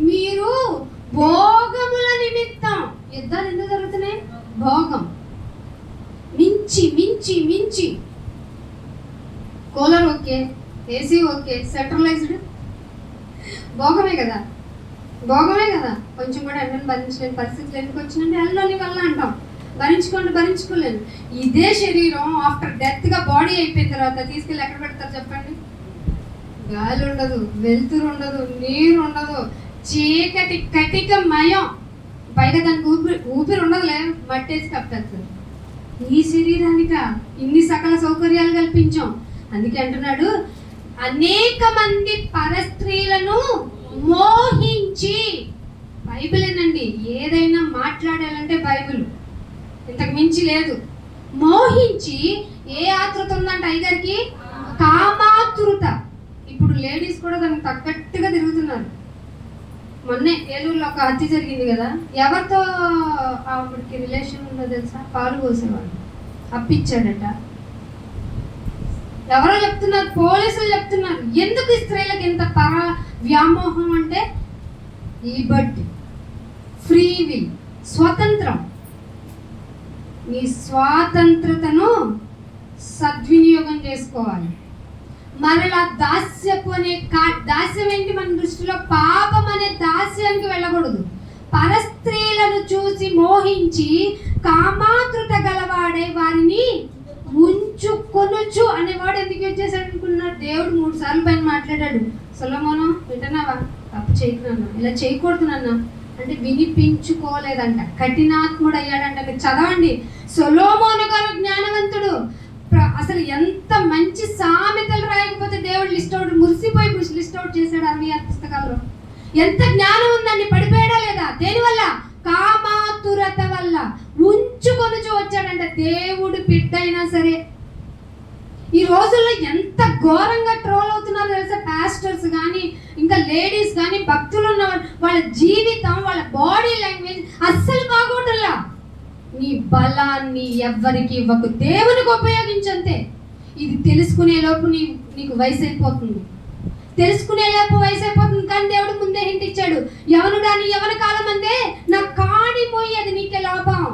మీరు భోగముల నిమిత్తం. యుద్ధాలు ఎందుకు జరుగుతున్నాయి? భోగం. మించి మించి మించి. Cooler okay, AC okay, centralised భోగమే కదా, భోగమే కదా. కొంచెం కూడా ఎండను భరించలేని పరిస్థితులు ఎందుకు వచ్చినంటే ఎల్లోని వల్ల అంటాం, భరించుకోలేను. ఇదే శరీరం ఆఫ్టర్ డెత్ గా బాడీ అయిపోయిన తర్వాత తీసుకెళ్ళి ఎక్కడ పెడతారు చెప్పండి? గాలి ఉండదు, వెలుతురు ఉండదు, నీరు ఉండదు, చీకటి కటికమయం. పైగా దానికి ఊపిరి ఉండదులే, మట్టేసి కప్పేస్తుంది. ఈ శరీరానిక ఇన్ని సకల సౌకర్యాలు కల్పించాం. అందుకే అంటున్నాడు, అనేక మంది పరస్త్రీలను మోహించి. బైబిల్ ఏనండి, ఏదైనా మాట్లాడాలంటే బైబిల్, ఇంతకు మించి లేదు. మోహించి ఏ ఆతృత ఉందంట అయ్యగారికి? కామాతృత. ఇప్పుడు లేడీస్ కూడా దానికి తగ్గట్టుగా తిరుగుతున్నారు. మొన్నే ఏలూరులో ఒక హత్య జరిగింది కదా. ఎవరితో ఆవిడకి రిలేషన్ ఉందో తెలుసా? పాలు పోసేవాడు, అప్పిచ్చాడట. ఎవరో చెప్తున్నారు, పోలీసులు చెప్తున్నారు. ఎందుకు ఈ స్త్రీలకు ఇంత వ్యామోహం అంటే లిబర్టీ, ఫ్రీ విల్, స్వతంత్రం. నీ స్వాతంత్రతను సద్వినియోగం చేసుకోవాలి. మరలా దాస్యపు అనే దాస్యం ఏంటి? మన దృష్టిలో పాపం అనే దాస్యానికి వెళ్ళకూడదు. పరస్త్రీలను చూసి మోహించి కామాతృత గలవాడే వారిని ఉంచుకొనుచు అనేవాడు ఎందుకు వచ్చేసాడు అనుకున్నాడు? దేవుడు 3 సార్లు పైన మాట్లాడాడు. సొలొమోను వింటున్నావా? తప్పు చేయకున్నా, ఇలా చేయకూడదు నాన్న అంటే వినిపించుకోలేదంట, కఠినాత్ముడు అయ్యాడంట. మీరు చదవండి. సొలొమోను గారు జ్ఞానవంతుడు. అసలు ఎంత మంచి సామెతలు రాయకపోతే దేవుడు మురిసిపోయి లిస్ట్ అవుట్ చేశాడు 66 పుస్తకాల్లో. ఎంత జ్ఞానం ఉందండి, పడిపోయాడా లేదా? దేనివల్ల? కామాతురత వల్ల ఉంచుకొని వచ్చాడంట. దేవుడు బిడ్డ అయినా సరే ఈ రోజుల్లో ఎంత ఘోరంగా ట్రోల్ అవుతున్నారు తెలుసా? పాస్టర్స్ కానీ ఇంకా లేడీస్ కానీ భక్తులు ఉన్న వాళ్ళ జీవితం, వాళ్ళ బాడీ లాంగ్వేజ్ అస్సలు బాగోటల్లా. నీ బలాన్ని ఎవ్వరికి ఇవ్వకు, దేవునికి ఉపయోగించంతే. ఇది తెలుసుకునే లోపు నీకు వయసు అయిపోతుంది, తెలుసుకునే లోపు వయసు అయిపోతుంది. కానీ దేవుడు ముందే హింట్ ఇచ్చాడు, యవనుడా నీ యవన కాలం అందే నా కాడి పోయి అది నీకే లాభం.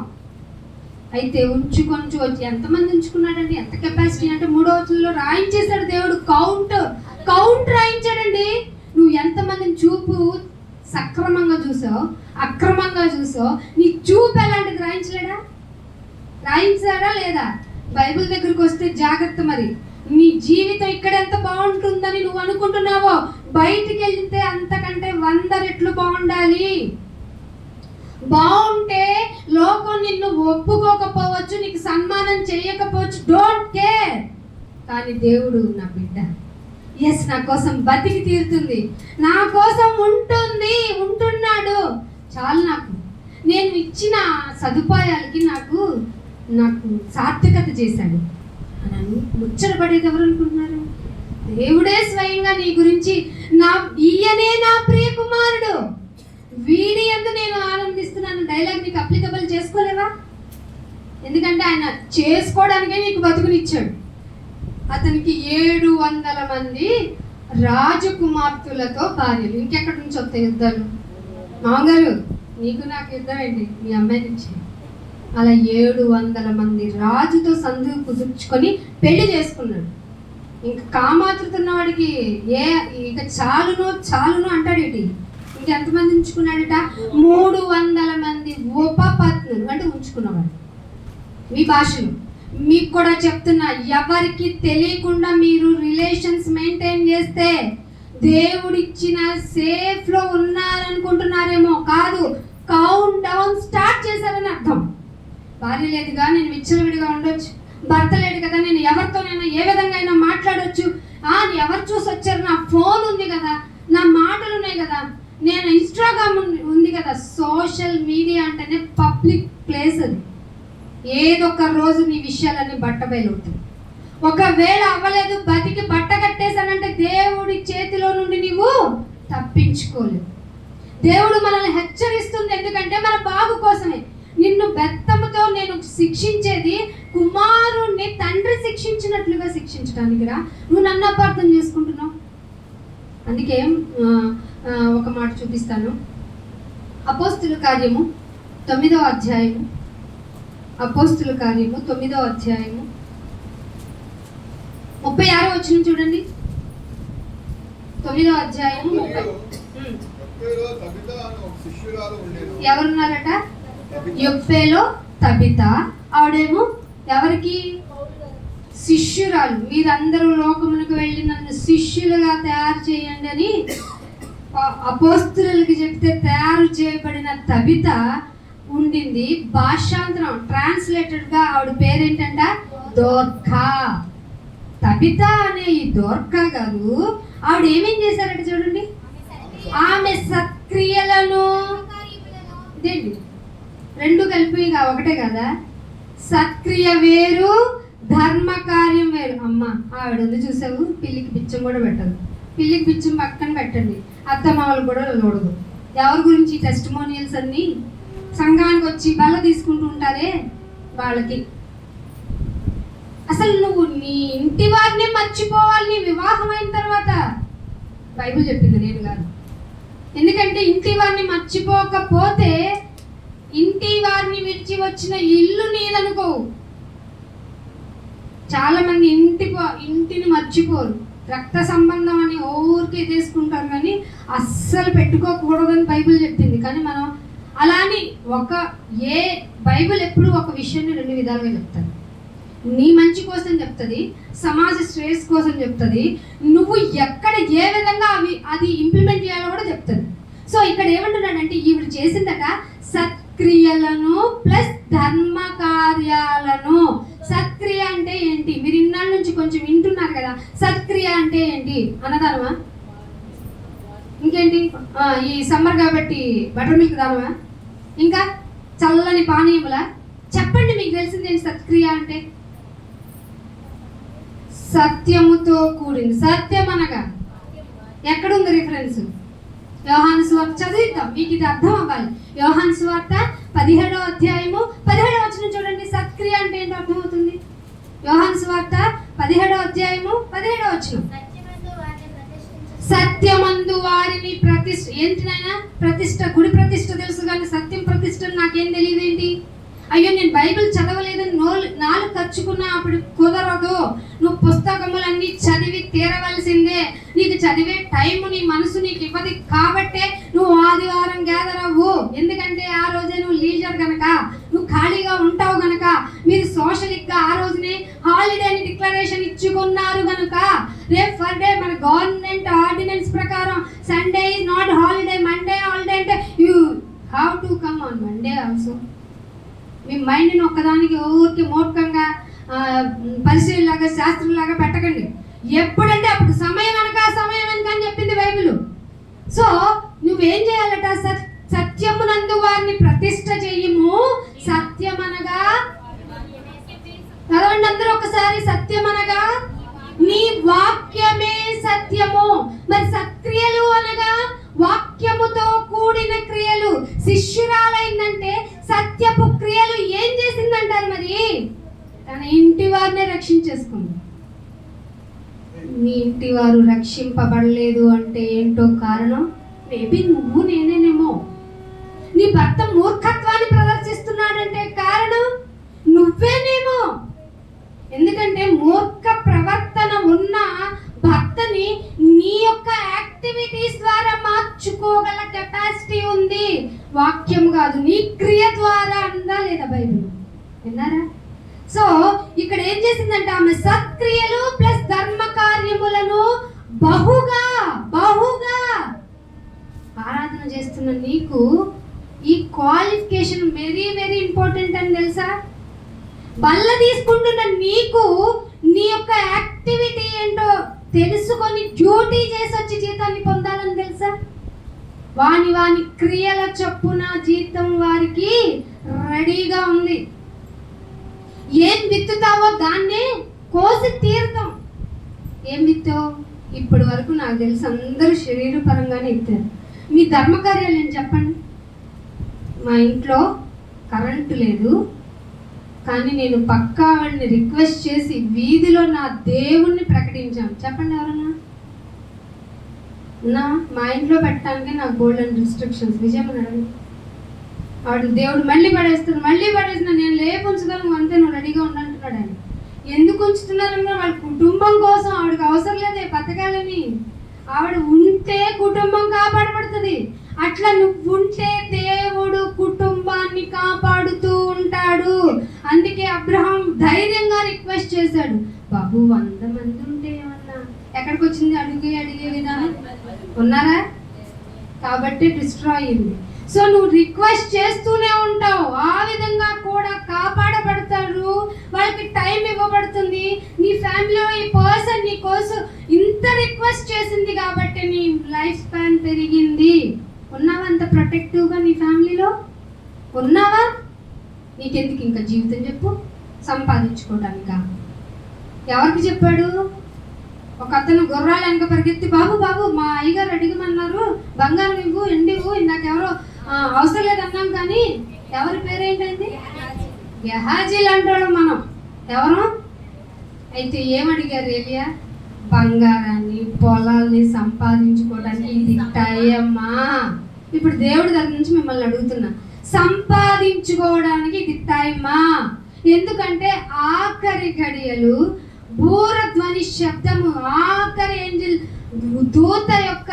అయితే ఉంచుకొని వచ్చి ఎంతమంది ఉంచుకున్నాడండి? ఎంత కెపాసిటీ అంటే 3వ వచనంలో రాయించేశాడు దేవుడు. కౌంట్ రాయించాడండి. నువ్వు ఎంతమందిని చూపు సక్రమంగా చూసావు, అక్రమంగా చూసావు, నీ చూపు ఎలాంటిది రాయించాడా లేదా? బైబిల్ దగ్గరికి వస్తే జాగ్రత్త. మరి నీ జీవితం ఇక్కడ ఎంత బాగుంటుందని నువ్వు అనుకుంటున్నావో బయటికి వెళ్తే అంతకంటే 100 రెట్లు బాగుండాలి. బాగుంటే లోకం నిన్ను ఒప్పుకోకపోవచ్చు, నీకు సన్మానం చేయకపోవచ్చు, డోంట్ కేర్. కానీ దేవుడు నా బిడ్డ, ఎస్ నా కోసం బతికి తీరుతుంది, నా కోసం ఉంటున్నాడు, చాలు. నాకు నేను ఇచ్చిన సదుపాయాలకి నాకు సార్థకత చేశాడు అని ముచ్చటపడేది ఎవరు అనుకుంటున్నారు? దేవుడే స్వయంగా నీ గురించి ఈయనే నా ప్రియ కుమారుడు, వీడి యందు నేను ఆనందిస్తున్నాను డైలాగ్ నీకు అప్లికబుల్ చేసుకోలేవా? ఎందుకంటే ఆయన చేసుకోవడానికే నీకు బతుకునిచ్చాడు. అతనికి 700 మంది రాజకుమార్తెలతో భార్యలు. ఇంకెక్కడి నుంచి వస్తాయి యుద్ధాలు? మామగారు నీకు నాకు యుద్ధం ఏంటి? మీ అమ్మాయి నుంచి. అలా 700 మంది రాజుతో సంధి కుదుర్చుకొని పెళ్లి చేసుకున్నాడు. ఇంకా కామాతృతున్న వాడికి ఇక చాలును అంటాడు. ఏంటి ఇంకెంతమంది ఉంచుకున్నాడట? 300 మంది ఉపపత్నులు అంటే ఉంచుకున్నవాడు. మీ భాషలో మీకు కూడా చెప్తున్నా, ఎవరికి తెలియకుండా మీరు రిలేషన్స్ మెయింటైన్ చేస్తే దేవుడిచ్చిన సేఫ్ లో ఉన్నారనుకుంటున్నారేమో, కాదు, కౌంట్ డౌన్ స్టార్ట్ చేశారని అర్థం. భార్య లేదుగా నేను విచ్చలవిడిగా ఉండొచ్చు, భర్త లేడు కదా నేను ఎవరితోనైనా ఏ విధంగా అయినా మాట్లాడొచ్చు, ఎవరు చూసి వచ్చారు, నా ఫోన్ ఉంది కదా, నా మాటలు ఉన్నాయి కదా, నేను ఇన్స్టాగ్రామ్ ఉంది కదా. సోషల్ మీడియా అంటేనే పబ్లిక్ ప్లేస్. అది ఏదొక రోజు నీ విషయాలన్నీ బట్టబయలవుతాయి. ఒకవేళ అవ్వలేదు, బతికి బట్ట కట్టేశానంటే దేవుడి చేతిలో నుండి నీవు తప్పించుకోలేవు. దేవుడు మనల్ని హెచ్చరిస్తుంది, ఎందుకంటే మన బాగు కోసమే. నిన్ను బెత్తముతో నేను శిక్షించేది కుమారుణ్ణి తండ్రి శిక్షించినట్లుగా శిక్షించడానికి రా. నువ్వు నన్ను అపార్థం చేసుకుంటున్నావు. అందుకే ఒక మాట చూపిస్తాను. అపోస్తుల కార్యము 9వ అధ్యాయము. అపోస్తుల కార్యము 9వ అధ్యాయము 36వ వచనం చూడండి. 9వ అధ్యాయము 30. ఎవరున్నారట? యొప్పేలో తబిత. ఆవిడేమో ఎవరికి? శిష్యురాలు. మీరందరూ లోకమునకు వెళ్ళి నన్ను శిష్యులుగా తయారు చేయండి అని అపోస్తులకి చెప్తే తయారు చేయబడిన తబిత ఉండింది. భాషాంతరం ట్రాన్స్లేటెడ్ గా ఆవిడ పేరేంటంట? దోర్కా. తబిత అనే ఈ దోర్కా గారు ఆవిడ ఏమేం చేశారట చూడండి. ఆమె సత్క్రియలను, రెండు కలిపి ఒకటే కదా, సత్క్రియ వేరు, ధర్మ కార్యం వేరు. అమ్మ ఆవిడ ఉంది చూసావు, పిల్లికి బిచ్చం కూడా పెట్టదు. పిల్లికి బిచ్చం పక్కన పెట్టండి, అత్తమామలు కూడా చూడదు. ఎవరి గురించి టెస్టిమోనియల్స్ అన్ని సంఘానికి వచ్చి బల్ల తీసుకుంటూ ఉంటారే వాళ్ళకి. అసలు నువ్వు నీ ఇంటి వారిని మర్చిపోవాలి నీ వివాహం అయిన తర్వాత. బైబిల్ చెప్పింది, నేను కాదు. ఎందుకంటే ఇంటి వారిని మర్చిపోకపోతే ఇంటి వారిని విడిచి వచ్చిన ఇల్లు నీదనుకో. చాలా మంది ఇంటిని మర్చిపోరు. రక్త సంబంధం అని ఊరికే తీసుకుంటారు, కానీ అస్సలు పెట్టుకోకూడదని బైబిల్ చెప్పింది. కానీ మనం అలా అని బైబిల్ ఎప్పుడు ఒక విషయాన్ని 2 విధాలుగా చెప్తారు. నీ మంచి కోసం చెప్తుంది, సమాజ శ్రేయస్ కోసం చెప్తుంది, నువ్వు ఎక్కడ ఏ విధంగా అది ఇంప్లిమెంట్ చేయాలో కూడా చెప్తుంది. సో ఇక్కడ ఏమంటున్నాడంటే ఈవిడ చేసిందట సత్క్రియలను ప్లస్ ధర్మ కార్యాలను. సత్క్రియ అంటే ఏంటి? మీరు ఇన్నాళ్ళ నుంచి కొంచెం వింటున్నారు కదా. సత్క్రియ అంటే ఏంటి? అన్నదానమా? ఇంకేంటి? ఈ సమ్మర్ కాబట్టి బటర్ మిల్క్ దానమా? ఇంకా చల్లని పానీయములా? చెప్పండి, మీకు తెలిసింది ఏంటి సత్క్రియ అంటే? సత్యముతో కూడింది. సత్యం అనగా ఎక్కడుంది రిఫరెన్స్? యోహాను సువార్త చదివిద్దాం, మీకు ఇది అర్థం అవ్వాలి. యోహాను సువార్త 17వ అధ్యాయము 17వ వచనం చూడండి. సత్క్రియ అంటే ఏంటో అర్థమవుతుంది. యోహాను సువార్త 17వ అధ్యాయము 17వ వచనం. సత్యమందు వారిని ప్రతిష్ఠ. ఏంటి నాయన ప్రతిష్ఠ? గుడి ప్రతిష్ఠ తెలుసు, కానీ సత్యం ప్రతిష్ఠ నాకేం తెలియదు ఏంటి? అయ్యో నేను బైబిల్ చదవలేదని నాలుగు ఖర్చుకున్నా అప్పుడు కుదరదు. నువ్వు పుస్తకములన్నీ చదివి తీరవలసిందే. నీకు చదివే టైం నీ మనసు నీకు ఇవ్వదు కాబట్టే నువ్వు ఆదివారం గ్యాదర్ అవ్వు. ఎందుకంటే ఆ రోజే నువ్వు లీజర్ గనక, నువ్వు ఖాళీగా ఉంటావు గనక. మీరు సోషలిక్ గా ఆ రోజునే హాలిడేని డిక్లరేషన్ ఇచ్చుకున్నారు గనుక రేపు ఫర్ డే మన గవర్నమెంట్ ఆర్డినెన్స్ ప్రకారం Sunday is not holiday, Monday holiday. అంటే you have to come on Monday also. మీ మైండ్ని ఒక్కదానికి ఊరికి మూర్ఖంగా పరిశీలిలాగా శాస్త్రంలాగా పెట్టకండి. ఎప్పుడంటే అప్పుడు సమయం అనక అని చెప్పింది బైబిల్. సో నువ్వేం చేయాలట? సత్యమునందు వారిని ప్రతిష్ఠ చెయ్యము. సత్యమనగా చదవండి అందరూ ఒకసారి. సత్యమనగా నీ వాక్యమే సత్యము. మరి సత్క్రియలు అనగా వాక్యముతో కూడిన క్రియలు. శిష్యురాలైందంటే సత్యపు క్రియలు ఏం చేసిందంటారు? మరి తన ఇంటి వారినే రక్షించేసుకుంది. నీ ఇంటి వారు రక్షింపబడలేదు అంటే ఏంటో కారణం మేబీ నువ్వు నేనేనేమో. నీ భర్త మూర్ఖత్వాన్ని ప్రదర్శిస్తున్నాడంటే కారణం నువ్వేనేమో. ఎందుకంటే మూర్ఖ ప్రవర్తన ఉన్న భర్తని నీ యొక్క యాక్టివిటీస్ ద్వారా మార్చుకోగల కెపాసిటీ ఉంది, వాక్యం కాదు, నీ క్రియ ద్వారా. అందా లేదా బైబిల్? విన్నారా? సో ఇక్కడ ఏం చేసిందంటే ఆమె సత్క్రియలు ప్లస్ ధర్మ కార్యములను బహుగా ఆరాధన చేస్తున్న నీకు ఈ క్వాలిఫికేషన్ వెరీ వెరీ ఇంపార్టెంట్ అని తెలుసా? బల్ల తీసుకుంటున్న నీకు నీ యొక్క యాక్టివిటీ ఏంటో తెలుసుకొని డ్యూటీ చేసి వచ్చి జీతాన్ని పొందాలని తెలుసా? వాని క్రియల చొప్పున జీతం వారికి రెడీగా ఉంది. ఏం విత్తుతావో దాన్నే కోసి తీరుతాం. ఏం విత్తావు? ఇప్పటి వరకు నాకు తెలిసి అందరూ శరీరపరంగానే ఇస్తారు. మీ ధర్మకార్యాలు ఏం చెప్పండి? మా ఇంట్లో కరెంటు లేదు, కానీ నేను పక్కా వాడిని రిక్వెస్ట్ చేసి వీధిలో నా దేవుణ్ణి ప్రకటించాను. చెప్పండి ఎవరన్నా? మా ఇంట్లో పెట్టడానికి నాకు గోల్డెన్ రిస్ట్రిక్షన్స్. విజయమన్నాడు వాడు దేవుడు మళ్ళీ పడేస్తున్నా నేను లేపు ఉంచుతాను అంతే, నువ్వు రెడీగా ఉండంటున్నాడు. ఆయన ఎందుకు ఉంచుతున్నారన్నా వాళ్ళ కుటుంబం కోసం. ఆవిడకి అవసరం లేదే బతకాలని. ఆవిడ ఉంటే కుటుంబం కాపాడబడుతుంది. అట్లా నువ్వు ఉంటే దేవుడు కుటుంబాన్ని కాపాడుతూ ఉంటాడు. అందుకే అబ్రహాం ధైర్యంగా రిక్వెస్ట్ చేశాడు, బాబు 100 మంది ఉంటే ఏమన్నా. ఎక్కడికి వచ్చింది? అడిగే విధానం ఉన్నారా? కాబట్టి డిస్ట్రాయ్ అయింది. సో నువ్వు రిక్వెస్ట్ చేస్తూనే ఉంటావు, ఆ విధంగా కూడా కాపాడబడతాడు. వాళ్ళకి టైం ఇవ్వబడుతుంది. నీ ఫ్యామిలీలో ఈ పర్సన్ నీ కోసం ఇంత రిక్వెస్ట్ చేసింది కాబట్టి నీ లైఫ్ స్పాన్ పెరిగింది. ఉన్నావా అంత ప్రొటెక్టివ్గా? నీ ఫ్యామిలీలో ఉన్నావా? నీకెందుకు ఇంకా జీవితం చెప్పు? సంపాదించుకోవడానికా? ఎవరికి చెప్పాడు? ఒక అతను గుర్రాలు వెనక పరిగెత్తి, బాబు మా అయ్యగారు అడిగమన్నారు, బంగారం ఇవ్వు, ఎండివు, ఇందాక ఎవరో అవసరం లేదన్నాం, కానీ ఎవరి పేరేంటండి? గెహాజీ లాంటి మనం ఎవరు? అయితే ఏమడిగారు ఏలియా? బంగారాన్ని పొలాల్ని సంపాదించుకోవడానికి ఇది టైమా? ఇప్పుడు దేవుడి దగ్గర నుంచి మిమ్మల్ని అడుగుతున్నా, సంపాదించుకోవడానికి ఇది టైమా? ఎందుకంటే ఆఖరి గడియలు బూరధ్వని శబ్దము, ఆఖరి ఏంజిల్ దూత యొక్క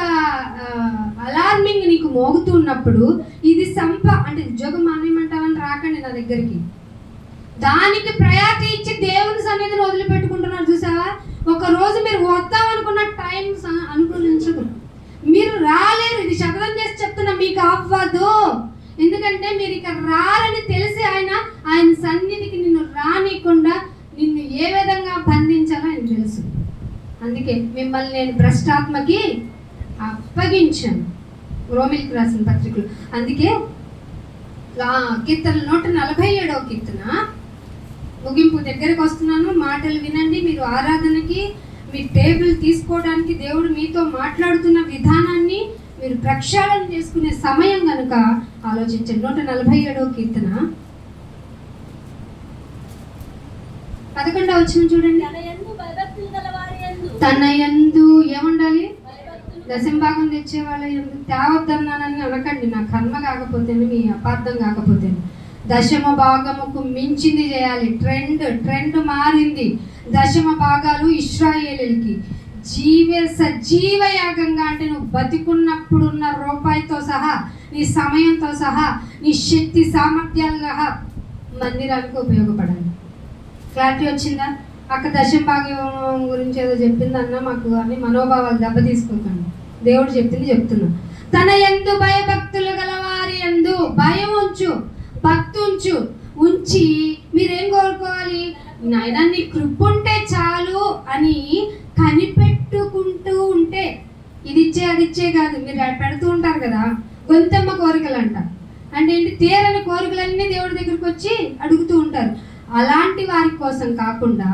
అలార్మింగ్ నీకు మోగుతున్నప్పుడు ఇది అంటే ఉద్యోగం మానేయమంటావని రాకండి నా దగ్గరికి. దానికి ప్రయారిటీ ఇచ్చి దేవుని సన్నిధిని వదిలిపెట్టుకుంటున్నారు చూసావా? ఒక రోజు మీరు వద్దాం అనుకున్న టైం అనుకూలించదు, మీరు రాలేరు. ఇది శబ్దం చేసి చెప్తున్నా, మీకు అవ్వదు. ఎందుకంటే మీరు ఇక్కడ రారని తెలిసి ఆయన సన్నిధికి నిన్ను రానికుండా నిన్ను ఏ విధంగా బంధించాలో ఆయన తెలుసు. అందుకే మిమ్మల్ని నేను భ్రష్టాత్మకి అప్పగించాను. రోమిలికి రాసిన పత్రికలు. అందుకే కీర్తన 147వ కీర్తన ముగింపు దగ్గరకు వస్తున్నాను. మాటలు వినండి. మీరు ఆరాధనకి మీ టేబుల్ తీసుకోవడానికి దేవుడు మీతో మాట్లాడుతున్న విధానాన్ని మీరు ప్రక్షాళన చేసుకునే సమయం కనుక ఆలోచించండి. 147వ కీర్తన 11వ వచనం చూడండి. తన యందు ఏముండాలి? దశంభాగం తెచ్చే వాళ్ళ యందు తేవద్దన్నానని అనకండి, నా కర్మ కాకపోతేనే, మీ అపార్థం కాకపోతేనే. 10వ భాగముకు మించింది చేయాలి. ట్రెండ్ మారింది. 10వ భాగాలు ఇశ్రాయేలీయులకి సజీవ యాగంగా, అంటే నువ్వు బతికున్నప్పుడున్న రూపాయితో సహా, నీ సమయంతో సహా, నీ శక్తి సామర్థ్యాలుగా మందిరానికి ఉపయోగపడాలి. క్లారిటీ వచ్చిందా? అక్క 10వ భాగం గురించి ఏదో చెప్పిందన్న మాకు అని మనోభావాలు దెబ్బ తీసుకోకండి. దేవుడు చెప్తున్నా. తన యందు భయభక్తులు గలవారి యందు భయం ఉంచు, భక్తి ఉంచి మీరేం కోరుకోవాలి? నాయనా నీ కృప ఉంటే చాలు అని కనిపెట్టుకుంటూ ఉంటే, ఇది ఇచ్చే అది ఇచ్చే కాదు. మీరు పెడుతూ ఉంటారు కదా గొంతెమ్మ కోరికలు అంట. అంటే ఏంటి? తీరని కోరికలన్నీ దేవుడి దగ్గరికి వచ్చి అడుగుతూ ఉంటారు. అలాంటి వారి కోసం కాకుండా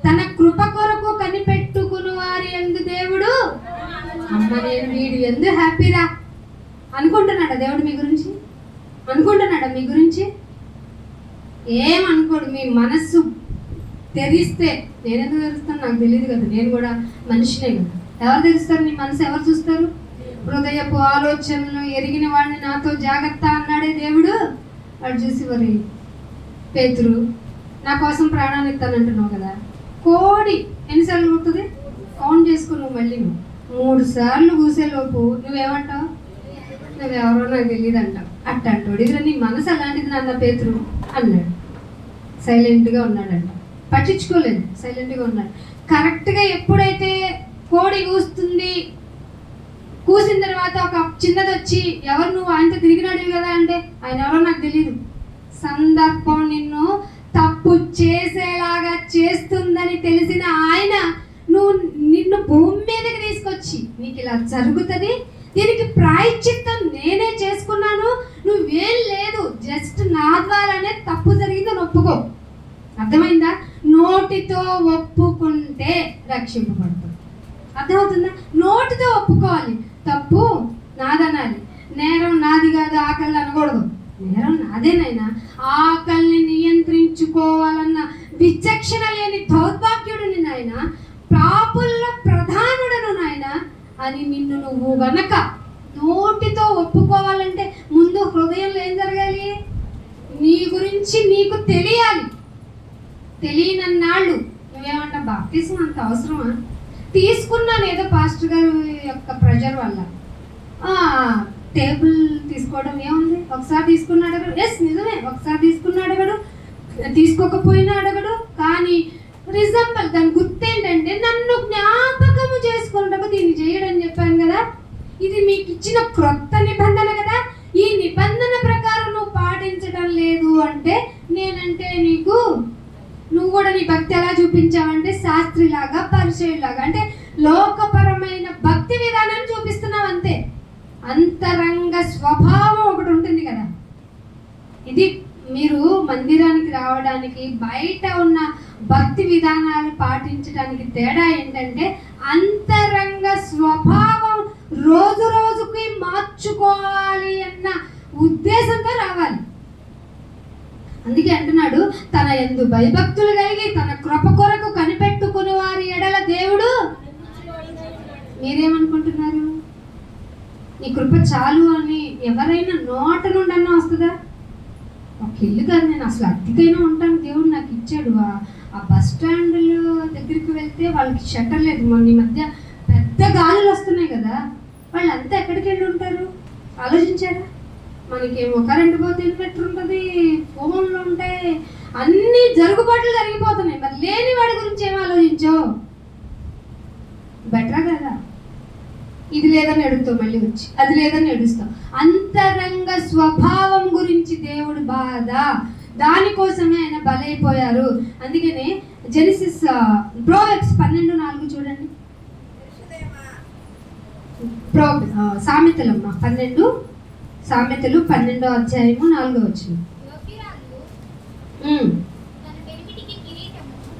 తన కృప కొరకు కనిపెట్టుకుని వారి యందు దేవుడు, అమ్మ నేను వీడు ఎందు హ్యాపీరా అనుకుంటున్నాడా దేవుడు మీ గురించి? అనుకుంటున్నాడా మీ గురించి? ఏమనుకోడు. మీ మనస్సు తెరిస్తే, నేను ఎందుకు తెరుస్తాను నాకు తెలియదు కదా, నేను కూడా మనిషినే కదా. ఎవరు తెరుస్తారు? నీ మనసు ఎవరు చూస్తారు? హృదయపు ఆలోచనలు ఎరిగిన వాడిని నాతో జాగ్రత్త అన్నాడే దేవుడు. వాడు చూసి మరి పేతురు నా కోసం ప్రాణాన్ని ఇస్తానంటున్నావు కదా, కోడి ఎన్నిసార్లు కుడుతుంది కౌంట్ చేసుకో. నువ్వు మళ్ళీ 3 సార్లు కూసేలోపు నువ్వేమంటావు? నువ్వెవరో నాకు తెలియదు అంటావు. అంటాడు. ఇది నీ మనసు అలాంటిది నాన్న పేతురు అన్నాడు. సైలెంట్గా ఉన్నాడంట, పట్టించుకోలేదు, సైలెంట్గా ఉన్నాడు. కరెక్ట్గా ఎప్పుడైతే కోడి కూస్తుంది, కూసిన తర్వాత ఒక చిన్నది వచ్చి ఎవరు నువ్వు ఆయనతో తిరిగినాడు కదా అంటే ఆయన ఎవరో నాకు తెలియదు, సందర్భం నిన్ను తప్పు చేసేలాగా చేస్తుందని తెలిసిన ఆయన నిన్ను భూమి మీదకి తీసుకొచ్చి నీకు ఇలా జరుగుతుంది, దీనికి ప్రాయశ్చిత్తం నేనే చేసుకున్నాను, నువ్వేం లేదు, జస్ట్ నా ద్వారానే తప్పు జరిగిందని ఒప్పుకో. అర్థమైందా? నోటితో ఒప్పుకుంటే రక్షింపబడుతుంది. అర్థమవుతుందా? నోటితో ఒప్పుకోవాలి, తప్పు నాదనాలి, నేరం నాది కాదు, ఆకలి అనకూడదు. నేరం నాదేనైనా ఆకలిని నియంత్రించుకోవాలన్న విచక్షణ లేని దౌర్భాగ్యుడిని నాయన, పాపుల్లో ప్రధానుడను నాయన అని నిన్ను నువ్వు గనక నోటితో ఒప్పుకోవాలంటే ముందు హృదయంలో ఏం జరగాలి? నీ గురించి నీకు తెలియాలి. తెలియనన్నాళ్ళు నువ్వేమంటా బాప్తిజం అంత అవసరమా? తీసుకున్నాను ఏదో పాస్టర్ గారు యొక్క ప్రెజర్ వల్ల. టేబుల్ తీసుకోవడం ఏముంది? ఒకసారి తీసుకున్నాడు అడగడు, ఎస్ నిజమే, ఒకసారి తీసుకున్నాడు అడగడు, తీసుకోకపోయినా అడగడు. కానీ రిజంబల్ దాని గుర్తు ఏంటంటే నన్ను జ్ఞాపకము చేసుకున్నటకు దీన్ని చేయడం చెప్పాను కదా. ఇది మీకు ఇచ్చిన క్రొత్త నిబంధన కదా. ఈ నిబంధన ప్రకారం నువ్వు పాటించడం లేదు అంటే నేనంటే నీకు, నువ్వు కూడా నీ భక్తి ఎలా చూపించావంటే శాస్త్రిలాగా, పరిచయులాగా, అంటే లోకపరమైన భక్తి విధానాన్ని చూపిస్తున్నావు అంతే. అంతరంగ స్వభావం ఒకటి ఉంటుంది కదా. ఇది మీరు మందిరానికి రావడానికి బయట ఉన్న భక్తి విధానాలు పాటించడానికి తేడా ఏంటంటే అంతరంగ స్వభావం రోజు రోజుకి మార్చుకోవాలి అన్న ఉద్దేశంతో రావాలి. అందుకే అంటున్నాడు, తన యందు భయభక్తులు కలిగి తన కృప కొరకు కనిపెట్టుకుని వారి ఎడల దేవుడు. మీరేమనుకుంటున్నారు? నీ కృప చాలు అని ఎవరైనా నోట నుండి అన్నా వస్తుందా? ఒక ఇల్లు కాదు, నేను అసలు అద్దెకైనా ఉంటాను, దేవుడు నాకు ఇచ్చాడు. ఆ బస్ స్టాండ్లో దగ్గరికి వెళ్తే వాళ్ళకి షట్టర్ లేదు. మొన్న ఈ మధ్య పెద్ద గాలులు వస్తున్నాయి కదా, వాళ్ళంతా ఎక్కడికి వెళ్ళి ఉంటారు? ఆలోచించారా? మనకేమో కరెంటు పోతే ఇన్వర్టర్ ఉంటుంది, ఫోన్లు ఉంటాయి, అన్ని జరుగుబాట్లు జరిగిపోతున్నాయి. మరి లేని వాడి గురించి ఏం ఆలోచించో? బెటరా కదా? ఇది లేదని అడుగుతావు, మళ్ళీ వచ్చి అది లేదని అడుగుతావు. అంతరంగ స్వభావం గురించి దేవుడు బాధ, దానికోసమే ఆయన బలైపోయారు. అందుకనే జెనిసిస్ ప్రోవెర్బ్స్ 12:4 చూడండి. సామెతలమ్మ 12 సామెతలు 12వ అధ్యాయము 4వ వచనం.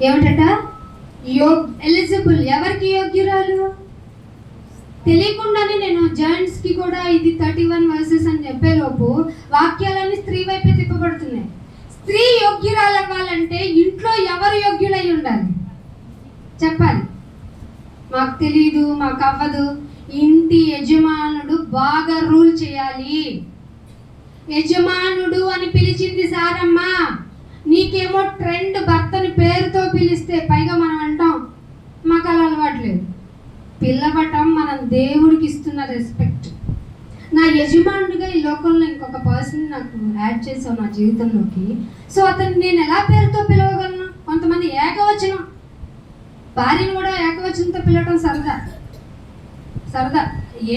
ఏమిటట? ఎలిజిబుల్. ఎవరికి యోగ్యురాలు? తెలియకుండానే నేను జాయింట్స్ కి కూడా ఇది 31 వర్సెస్ అని చెప్పేలోపు వాక్యాలన్నీ స్త్రీ వైపే తిప్పబడుతున్నాయి. స్త్రీ యోగ్యురాలు అవ్వాలంటే ఇంట్లో ఎవరు యోగ్యులై ఉండాలి చెప్పాలి. మాకు తెలియదు, మాకు అవ్వదు. ఇంటి యజమానుడు బాగా రూల్ చేయాలి. యజమానుడు అని పిలిచింది సారమ్మ. నీకేమో ట్రెండ్ భర్తని పేరుతో పిలిస్తే పైగా మనం అంటాం మాకు అలా అలవాట్లేదు. పిల్లవటం మనం దేవుడికి ఇస్తున్న రెస్పెక్ట్. నా యజమానుడిగా ఈ లోకంలో ఇంకొక పర్సన్ నాకు యాడ్ చేసావు నా జీవితంలోకి. సో అతన్ని నేను ఎలా పేరుతో పిలవగలను? కొంతమంది ఏకవచనం, భార్యను కూడా ఏకవచనంతో పిలవటం సరదా సరదా,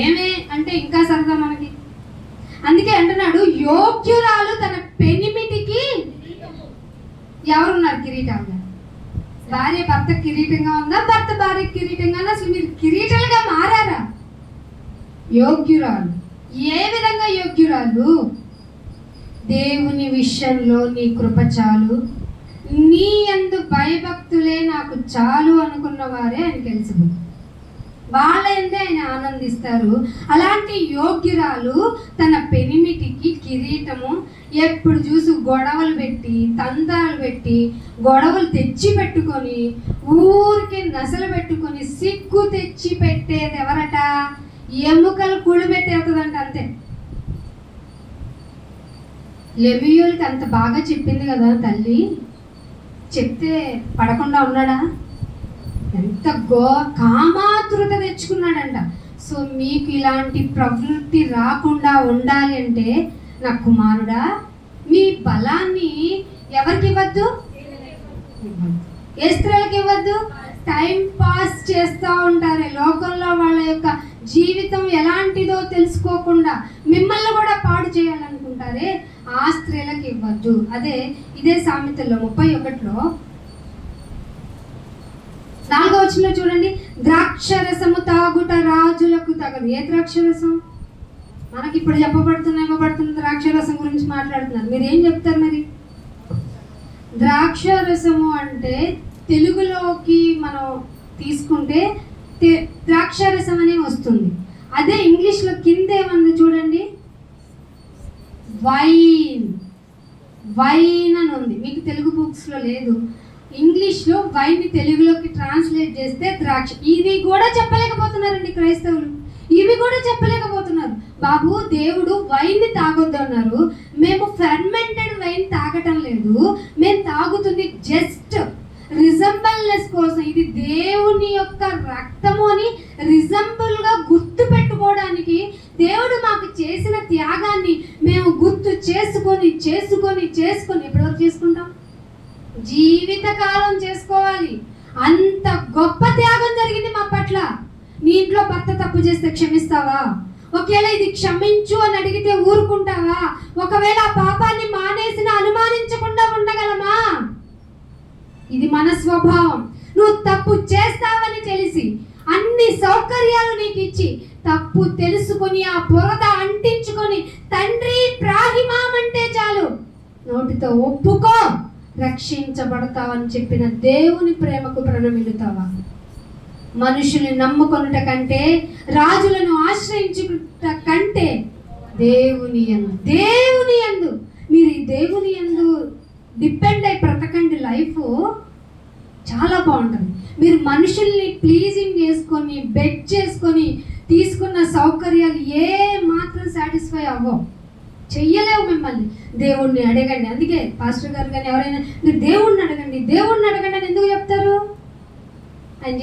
ఏమే అంటే ఇంకా సరదా మనకి. అందుకే అంటున్నాడు, యోగ్యురాలు తన పెనిమిటికి. ఎవరున్నారు కిరీటంగా? భార్య భర్త కిరీటంగా ఉందా? భర్త భార్య కిరీటంగా? అసలు మీరు కిరీటాలుగా మారారా? యోగ్యురాలు. ఏ విధంగా యోగ్యురాలు? దేవుని విషయంలో నీ కృప చాలు, నీ యందు భయభక్తులే నాకు చాలు అనుకున్న వారే ఆయనకి ఎలిజిబుల్. వాళ్ళ ఎందే ఆయన ఆనందిస్తారు. అలాంటి యోగ్యురాలు తన పెనిమిటికి కిరీటము ఎప్పుడు చూసి గొడవలు పెట్టి తందాలు పెట్టి గొడవలు తెచ్చి పెట్టుకొని ఊరికి నసలు పెట్టుకొని సిగ్గు తెచ్చి పెట్టేది ఎవరట? ఎముకలు కూడబెట్టేస్తుందంట. అంతే. లెమియోలకి అంత బాగా చెప్పింది కదా తల్లి, చెప్తే పడకుండా ఉన్నాడా? ఎంత కామాతృత తెచ్చుకున్నాడంట. సో మీకు ఇలాంటి ప్రవృత్తి రాకుండా ఉండాలి అంటే నా కుమారుడా, మీ బలాన్ని ఎవరికి ఇవ్వద్దు? ఏ స్త్రీలకు ఇవ్వద్దు? టైం పాస్ చేస్తూ ఉంటారే లోకంలో, వాళ్ళ యొక్క జీవితం ఎలాంటిదో తెలుసుకోకుండా మిమ్మల్ని కూడా పాడు చేయాలనుకుంటారే, ఆ స్త్రీలకు ఇవ్వద్దు. ఇదే సామెతల్లో 31లో 4వ వచనంలో చూడండి, ద్రాక్షరసము తాగుట రాజులకు తగదు. ఏ ద్రాక్షరసం? మనకి ఇప్పుడు ఇవ్వబడుతున్న ద్రాక్షరసం గురించి మాట్లాడుతున్నారు. మీరు ఏం చెప్తారు మరి? ద్రాక్షరసము అంటే తెలుగులోకి మనం తీసుకుంటే ద్రాక్షరసం అనే వస్తుంది. అదే ఇంగ్లీష్లో కింద ఏమంది చూడండి, వైన్ అని ఉంది. మీకు తెలుగు బుక్స్లో లేదు. ఇంగ్లీష్లో వైన్ని తెలుగులోకి ట్రాన్స్లేట్ చేస్తే ద్రాక్ష. ఇవి కూడా చెప్పలేకపోతున్నారండి క్రైస్తవులు. ఇవి కూడా చెప్పలేకపోతున్నారు. బాబు, దేవుడు వైన్ని తాగొద్దు అన్నారు, మేము ఫెర్మెంటెడ్ వైన్ తాగటం లేదు, మేము తాగుతుంది జస్ట్ రిజంబల్నెస్ కోసం. ఇది దేవుని యొక్క రక్తము అని రిజంబుల్గా గుర్తు పెట్టుకోవడానికి దేవుడు మాకు చేసిన త్యాగాన్ని మేము గుర్తు చేసుకొని ఎప్పటివరకు చేసుకుంటాం? జీవితకాలం చేసుకోవాలి. అంత గొప్ప త్యాగం జరిగింది మా పట్ల. నీ ఇంట్లో భర్త తప్పు చేస్తే క్షమిస్తావా? ఒకవేళ ఇది క్షమించు అని అడిగితే ఊరుకుంటావా? ఒకవేళ ఆ పాపాన్ని మానేసిన అనుమానించకుండా ఉండగలమా? ఇది మన స్వభావం. నువ్వు తప్పు చేస్తావని తెలిసి అన్ని సౌకర్యాలు నీకు ఇచ్చి తప్పు తెలుసుకొని ఆ బురద అంటించుకొని తండ్రి ప్రాహిమామంటే చాలు, నోటితో ఒప్పుకో, రక్షించబడతావని చెప్పిన దేవుని ప్రేమకు ప్రణమిల్లుతావా? మనుషుల్ని నమ్ముకొనుట కంటే, రాజులను ఆశ్రయించుట కంటే దేవుని యందు మీరు ఈ దేవుని యందు డిపెండ్ అయి బ్రతకండి. లైఫ్ చాలా బాగుంటుంది. మీరు మనుషుల్ని ప్లీజింగ్ చేసుకొని బెట్ చేసుకొని తీసుకున్న సౌకర్యాలు ఏ మాత్రం సాటిస్ఫై అవ్వవు, చెయ్యలేవు. మిమ్మల్ని దేవుణ్ణి అడగండి. అందుకే పాస్టర్ గారు కానీ ఎవరైనా మీరు దేవుణ్ణి అడగండి అని ఎందుకు చెప్తారు? ఆయన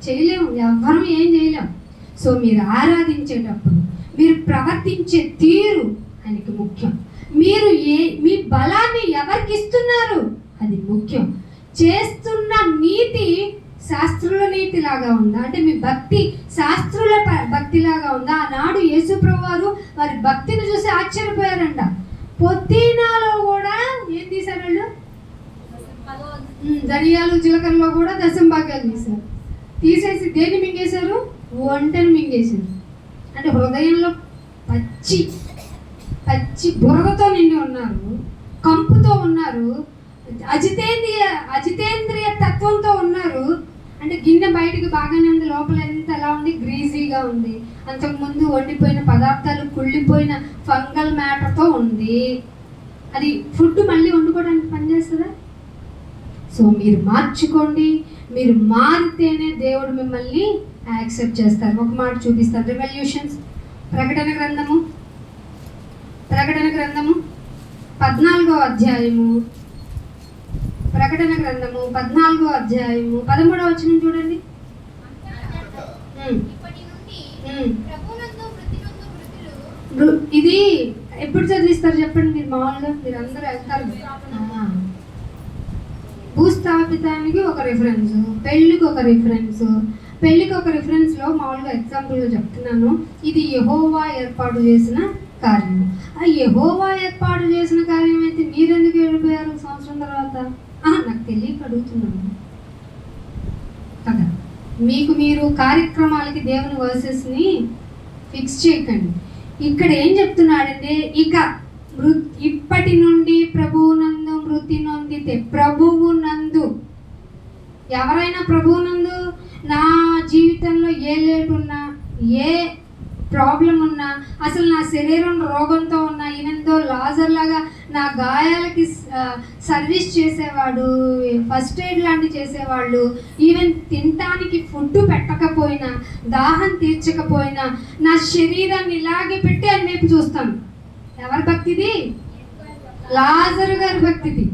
చేయలేము, ఎవ్వరూ ఏం చేయలేము. సో మీరు ఆరాధించేటప్పుడు మీరు ప్రవర్తించే తీరు ఆయనకి ముఖ్యం. మీరు మీ బలాన్ని ఎవరికి ఇస్తున్నారు అది ముఖ్యం. చేస్తున్న నీతి శాస్త్రుల నీతిలాగా ఉందా? అంటే మీ భక్తి శాస్త్రుల భక్తిలాగా ఉందా? ఆనాడు యేసుప్రభు వారు వారి భక్తిని చూసి ఆశ్చర్యపోయారంట. పొద్దునాలో కూడా ఏం తీశారు వాళ్ళు? ధనియాలు జీలకర్రలో కూడా దశంభాగ్యాలు తీశారు. తీసేసి దేన్ని మింగేశారు? వంటని మింగేశారు. అంటే హృదయంలో పచ్చి బురదతో నిండి ఉన్నారు, కంపుతో ఉన్నారు, అజితేంద్రియ తత్వంతో ఉన్నారు. అంటే గిన్నె బయటకు బాగానే ఉంది, లోపల ఎంత ఎలా ఉంది? గ్రీజీగా ఉంది. అంతకుముందు వండిపోయిన పదార్థాలు కుళ్ళిపోయిన ఫంగల్ మ్యాటర్తో ఉంది. అది ఫుడ్ మళ్ళీ వండుకోవడానికి పనిచేస్తుందా? సో మీరు మార్చుకోండి. మీరు మారితేనే దేవుడు మిమ్మల్ని యాక్సెప్ట్ చేస్తారు. ఒక మాట చూపిస్తారు. రెవల్యూషన్స్ ప్రకటన గ్రంథము 14వ అధ్యాయము. ప్రకటన గ్రంథము 14వ అధ్యాయము 13వ వచనం చూడండి. ఇది ఎప్పుడు చదివిస్తారు చెప్పండి మీరు? మామూలుగా మీరు అందరూ వెళ్తారు. భూస్థాపితానికి ఒక రిఫరెన్స్, పెళ్ళికి ఒక రిఫరెన్స్. పెళ్ళికి ఒక రిఫరెన్స్లో మామూలుగా ఎగ్జాంపుల్గా చెప్తున్నాను. ఇది యెహోవా ఏర్పాటు చేసిన కార్యం. ఆ యెహోవా ఏర్పాటు చేసిన కార్యం అయితే మీరెందుకు వెళ్ళిపోయారు సంవత్సరం తర్వాత? నాకు తెలియక అడుగుతున్నాను కదా. మీరు కార్యక్రమాలకి దేవుని వర్సెస్ని ఫిక్స్ చేయకండి. ఇక్కడ ఏం చెప్తున్నాడంటే, ఇప్పటి నుండి ప్రభువునందు మృతి నొందితే, ప్రభువునందు ఎవరైనా ప్రభువునందు నా జీవితంలో ఏ లేట్ ఉన్నా, ఏ ప్రాబ్లం ఉన్నా, అసలు నా శరీరం రోగంతో ఉన్నా, ఈవెన్తో లాజర్ లాగా నా గాయాలకి సర్వీస్ చేసేవాడు, ఫస్ట్ ఎయిడ్ లాంటివి చేసేవాళ్ళు, ఈవెన్ తినటానికి ఫుడ్ పెట్టకపోయినా, దాహం తీర్చకపోయినా నా శరీరాన్ని ఇలాగే పెట్టి అని వైపు చూస్తాను. ఎవరి భక్తిది? లాజరు గారి భక్తిది.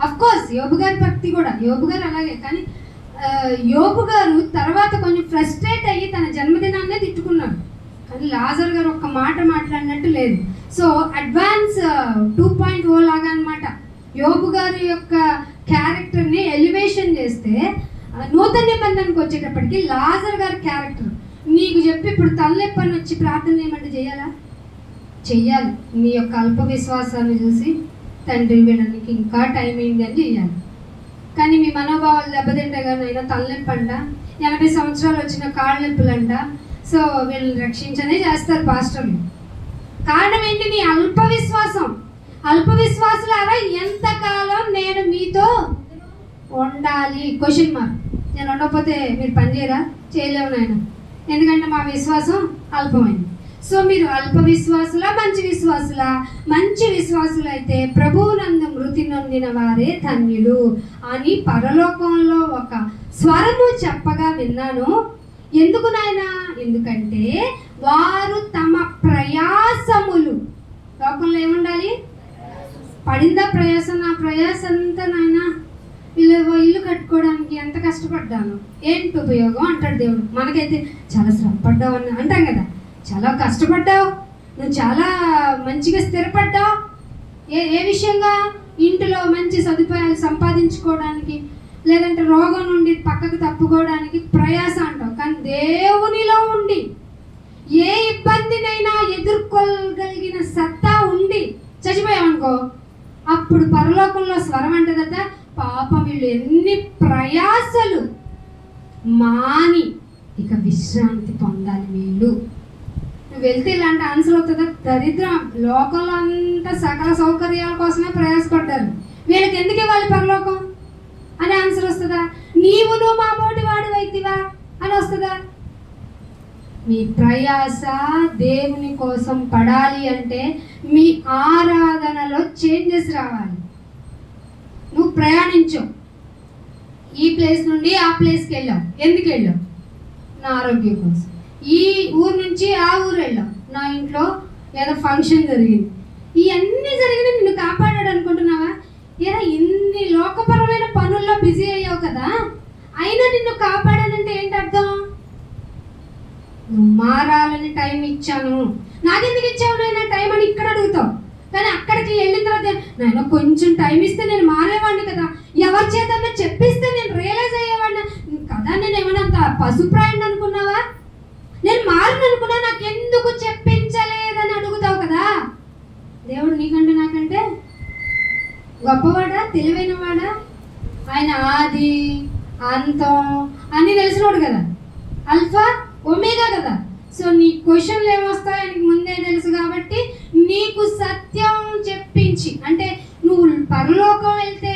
అఫ్కోర్స్ యోబు గారి భక్తి కూడా, యోబు గారు అలాగే. కానీ యోబు గారు తర్వాత కొంచెం ఫ్రస్ట్రేట్ అయ్యి తన జన్మదినాన్నే తిట్టుకున్నాడు. కానీ లాజర్ గారు ఒక్క మాట మాట్లాడినట్టు లేదు. సో అడ్వాన్స్ 2.0 లాగా అనమాట. యోబు గారి యొక్క క్యారెక్టర్ని ఎలివేషన్ చేస్తే నూతన నిబంధనకు వచ్చేటప్పటికి లాజర్ గారి క్యారెక్టర్ నీకు చెప్పి ఇప్పుడు తలనొప్పని వచ్చి ప్రార్థన చేయమంటే చేయాలా? చెయ్యాలి. నీ యొక్క అల్ప విశ్వాసాన్ని చూసి తండ్రి వీళ్ళకి ఇంకా టైం అయింది అని చెయ్యాలి. కానీ మీ మనోభావాలు దెబ్బతింటే కానీ అయినా తలనొప్పి అంట, 80 సంవత్సరాలు వచ్చిన కాళ్ళ నొప్పులంట. సో వీళ్ళని రక్షించనే చేస్తారు పాస్టర్లు. కారణం ఏంటి? నీ అల్ప విశ్వాసం. అల్ప విశ్వాసులారా ఎంతకాలం నేను మీతో ఉండాలి? Question mark. నేను ఉండకపోతే మీరు పని చేయరా? చేయలేవు నాయన, ఎందుకంటే మా విశ్వాసం అల్పమైంది. సో మీరు అల్ప విశ్వాసులా మంచి విశ్వాసులా? మంచి విశ్వాసులు అయితే ప్రభువునందు మృతి నొందిన వారే ధన్యులు అని పరలోకంలో ఒక స్వరము చెప్పగా విన్నాను. ఎందుకు నాయనా? ఎందుకంటే వారు తమ ప్రయాసములు, లోకంలో ఏముండాలి? పడిందా ప్రయాసం? నా ప్రయాసం అంతా నాయనా ఇల్లు కట్టుకోవడానికి ఎంత కష్టపడ్డాను, ఏంటి ఉపయోగం అంటాడు దేవుడు. మనకైతే చాలా శ్రమ పడ్డావు అని అంటాం కదా. చాలా కష్టపడ్డావు, నువ్వు చాలా మంచిగా స్థిరపడ్డావు. ఏ విషయంగా? ఇంటిలో మంచి సదుపాయాలు సంపాదించుకోవడానికి, లేదంటే రోగం నుండి పక్కకు తప్పుకోవడానికి ప్రయాస అంటావు. కానీ దేవునిలో ఉండి ఏ ఇబ్బందినైనా ఎదుర్కోగలిగిన సత్తా ఉండి చచ్చిపోయావనుకో, అప్పుడు పరలోకంలో స్వరం అంటదట, పాపం వీళ్ళు ఎన్ని ప్రయాసలు మాని ఇక విశ్రాంతి పొందాలి వీళ్ళు. నువ్వు వెళ్తే ఇలాంటి ఆన్సర్ అవుతుందా? దరిద్రం. లోకంలో అంతా సకల సౌకర్యాల కోసమే ప్రయాసపడ్డారు, వీళ్ళకి ఎందుకు ఇవ్వాలి పరలోకం అనే ఆన్సర్ వస్తుందా? నువ్వు మా మోటి వాడు అయితివా అని వస్తుందా? మీ ప్రయాస దేవుని కోసం పడాలి అంటే మీ ఆరాధనలో చేంజెస్ రావాలి. నువ్వు ప్రయాణించావు, ఈ ప్లేస్ నుండి ఆ ప్లేస్కి వెళ్ళావు. ఎందుకు వెళ్ళావు? నా ఆరోగ్యం కోసం. ఈ ఊరు నుంచి ఆ ఊరు వెళ్ళావు, నా ఇంట్లో ఏదో ఫంక్షన్ జరిగింది. ఇవన్నీ జరిగినా నిన్ను కాపాడాడు అనుకుంటున్నావా? ఏదో ఇన్ని లోకపరమైన పనుల్లో బిజీ అయ్యావు కదా, అయినా నిన్ను కాపాడానంటే ఏంటి అర్థం? నువ్వు మారాలని టైం ఇచ్చాను. నాకెందుకు ఇచ్చావు నాయన టైం అని ఇక్కడ అడుగుతావు. కానీ అక్కడికి వెళ్ళిన తర్వాత నాయన కొంచెం టైం ఇస్తే నేను మారేవాడిని కదా, ఎవరి చేతన్నా చెప్పిస్తే నేను రియలైజ్ అయ్యేవాడిని కదా. నేను ఏమన్నా పశుప్రాయుడు అనుకున్నావా? నేను మారను అనుకున్నా, నాకెందుకు చెప్పించలేదని అడుగుతావు కదా. దేవుడు నీకంటే నాకంటే గొప్పవాడా, తెలివైనవాడా? ఆయన ఆది అంతం అన్నీ తెలిసినోడు కదా, అల్ఫా ఒమేగా కదా. సో నీ క్వశ్చన్లు ఏమొస్తాయో ఆయనకి ముందే తెలుసు కాబట్టి నీకు సత్యం చెప్పించి, అంటే నువ్వు పరలోకం వెళ్తే,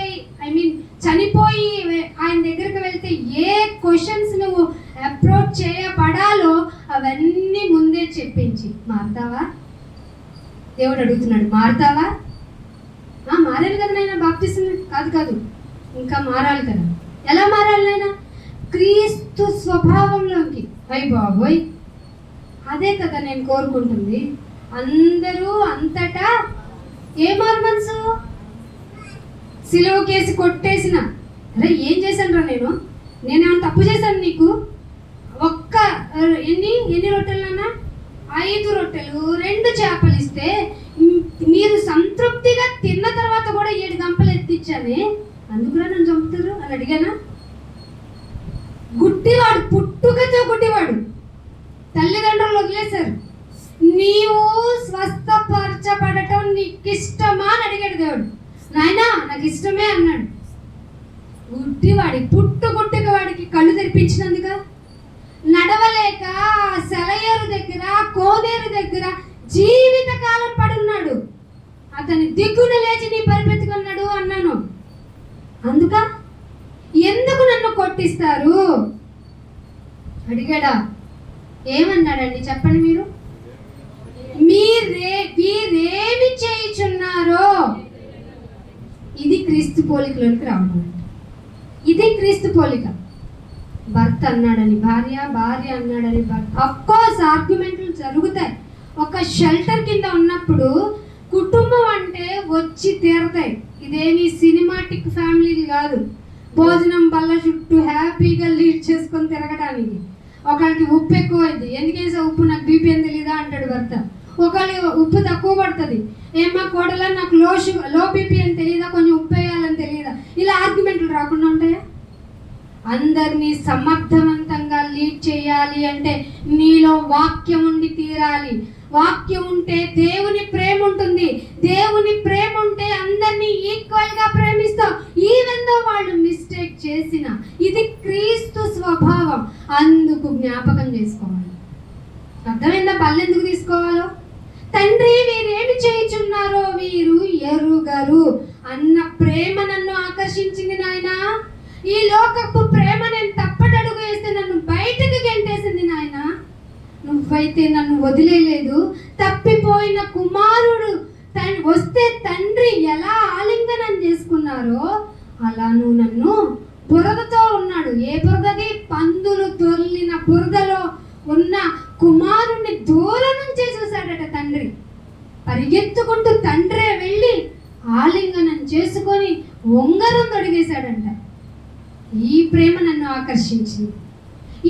చనిపోయి ఆయన దగ్గరికి వెళ్తే ఏ క్వశ్చన్స్ నువ్వు అప్రోచ్ చేయబడాలో అవన్నీ ముందే చెప్పించి, మారుతావా? దేవుడు అడుగుతున్నాడు, మారుతావా? మారాలి కదా నాయన, బాప్తిసం కాదు, ఇంకా మారాలి కదా. ఎలా మారాలి నాయన? క్రీస్తు స్వభావంలోకి. అయ్య బాబోయ్, అదే కదా నేను కోరుకుంటుంది. అందరూ అంతటా ఏ మారు మనసు? సిలువ కేసి కొట్టేసిన, అరే ఏం చేశాను రా నేనేమన్నా తప్పు చేశాను నీకు? ఎన్ని రొట్టెలన్నా? 5 రొట్టెలు 2 చేపలు ఇస్తే మీరు సంతృప్తిగా తిన్న తర్వాత కూడా 7 గంపలు ఎత్తిచ్చానే, అందుకురా నన్ను చంపుతారు అని అడిగానా? గుడ్డివాడు, పుట్టుకతో గుడ్డివాడు, తల్లిదండ్రులు వదిలేశారు. నీవు స్వస్థపరచబడటం నీకు ఇష్టమా అని అడిగాడు దేవుడు. నాయనా నాకు ఇష్టమే అన్నాడు. గుడ్డివాడి పుట్టుక వాడికి కళ్ళు తెరిపించినందుక, నడవలేక సెలయేరు దగ్గర కోనేరు దగ్గర జీవితకాలం పడున్నాడు. అతని దిగ్గున లేచి నీ పరిపెత్తుకున్నాడు అన్నాను. ఎందుకు నన్ను కొట్టిస్తారు? అడిగాడా? ఏమన్నాడండి చెప్పండి మీరు? వీరేమి చేయుచున్నారో. ఇది క్రీస్తు పోలికలోనికి రావడం. ఇది క్రీస్తు పోలిక. భర్త అన్నాడని భార్య, భార్య అన్నాడని భర్త. అఫ్కోర్స్ ఆర్గ్యుమెంట్లు జరుగుతాయి. ఒక షెల్టర్ కింద ఉన్నప్పుడు కుటుంబం అంటే వచ్చి తీరతాయి. ఇదేమి సినిమాటిక్ ఫ్యామిలీలు కాదు, భోజనం బల్ల చుట్టూ హ్యాపీగా లీడ్ చేసుకొని తిరగడానికి. ఒకళ్ళకి ఉప్పు ఎక్కువైంది, ఎందుకేసా ఉప్పు, నాకు బీపీ ఏం తెలీదా అంటాడు భర్త. ఒకళ్ళు ఉప్పు తక్కువ పడుతుంది, ఏమా కోడల నాకు లో బీపీ అని తెలియదా, కొంచెం ఉప్పు వేయాలని తెలియదా. ఇలా ఆర్గ్యుమెంట్లు రాకుండా ఉంటాయా? అందరినీ సమర్థవంతంగా లీడ్ చేయాలి అంటే నీలో వాక్యం ఉండి తీరాలి. వాక్యం ఉంటే దేవుని ప్రేమ ఉంటుంది. దేవుని ప్రేమ ఉంటే అందరినీ ఈక్వల్ గా ప్రేమిస్తాం, ఈవెన్ దో వాళ్ళు మిస్టేక్ చేసిన. ఇది క్రీస్తు స్వభావం. అందుకు జ్ఞాపకం చేసుకోవాలి. అర్థమైందా బల్లెందుకు తీసుకోవాలో? తండ్రి వీరేమి చేయుచున్నారో వీరు ఎరుగరు అన్న ప్రేమ నన్ను ఆకర్షించింది నాయనా. ఈ లోకపు ప్రేమ నేను తప్పటడుగు వేస్తే నన్ను బయటకు గెంటేసింది నాయనా. నువ్వైతే నన్ను వదిలేలేదు. తప్పిపోయిన కుమారుడు వస్తే తండ్రి ఎలా ఆలింగనం చేసుకున్నారో అలా నువ్వు నన్ను బురదతో ఉన్నాడు. ఏ బురదది? పందులు దొర్లిన బురదలో ఉన్న కుమారుణ్ణి దూరం నుంచే చూశాడట తండ్రి. పరిగెత్తుకుంటూ తండ్రే వెళ్ళి ఆలింగనం చేసుకొని ఉంగరం తొడిగేశాడంట. ఈ ప్రేమ నన్ను ఆకర్షించింది.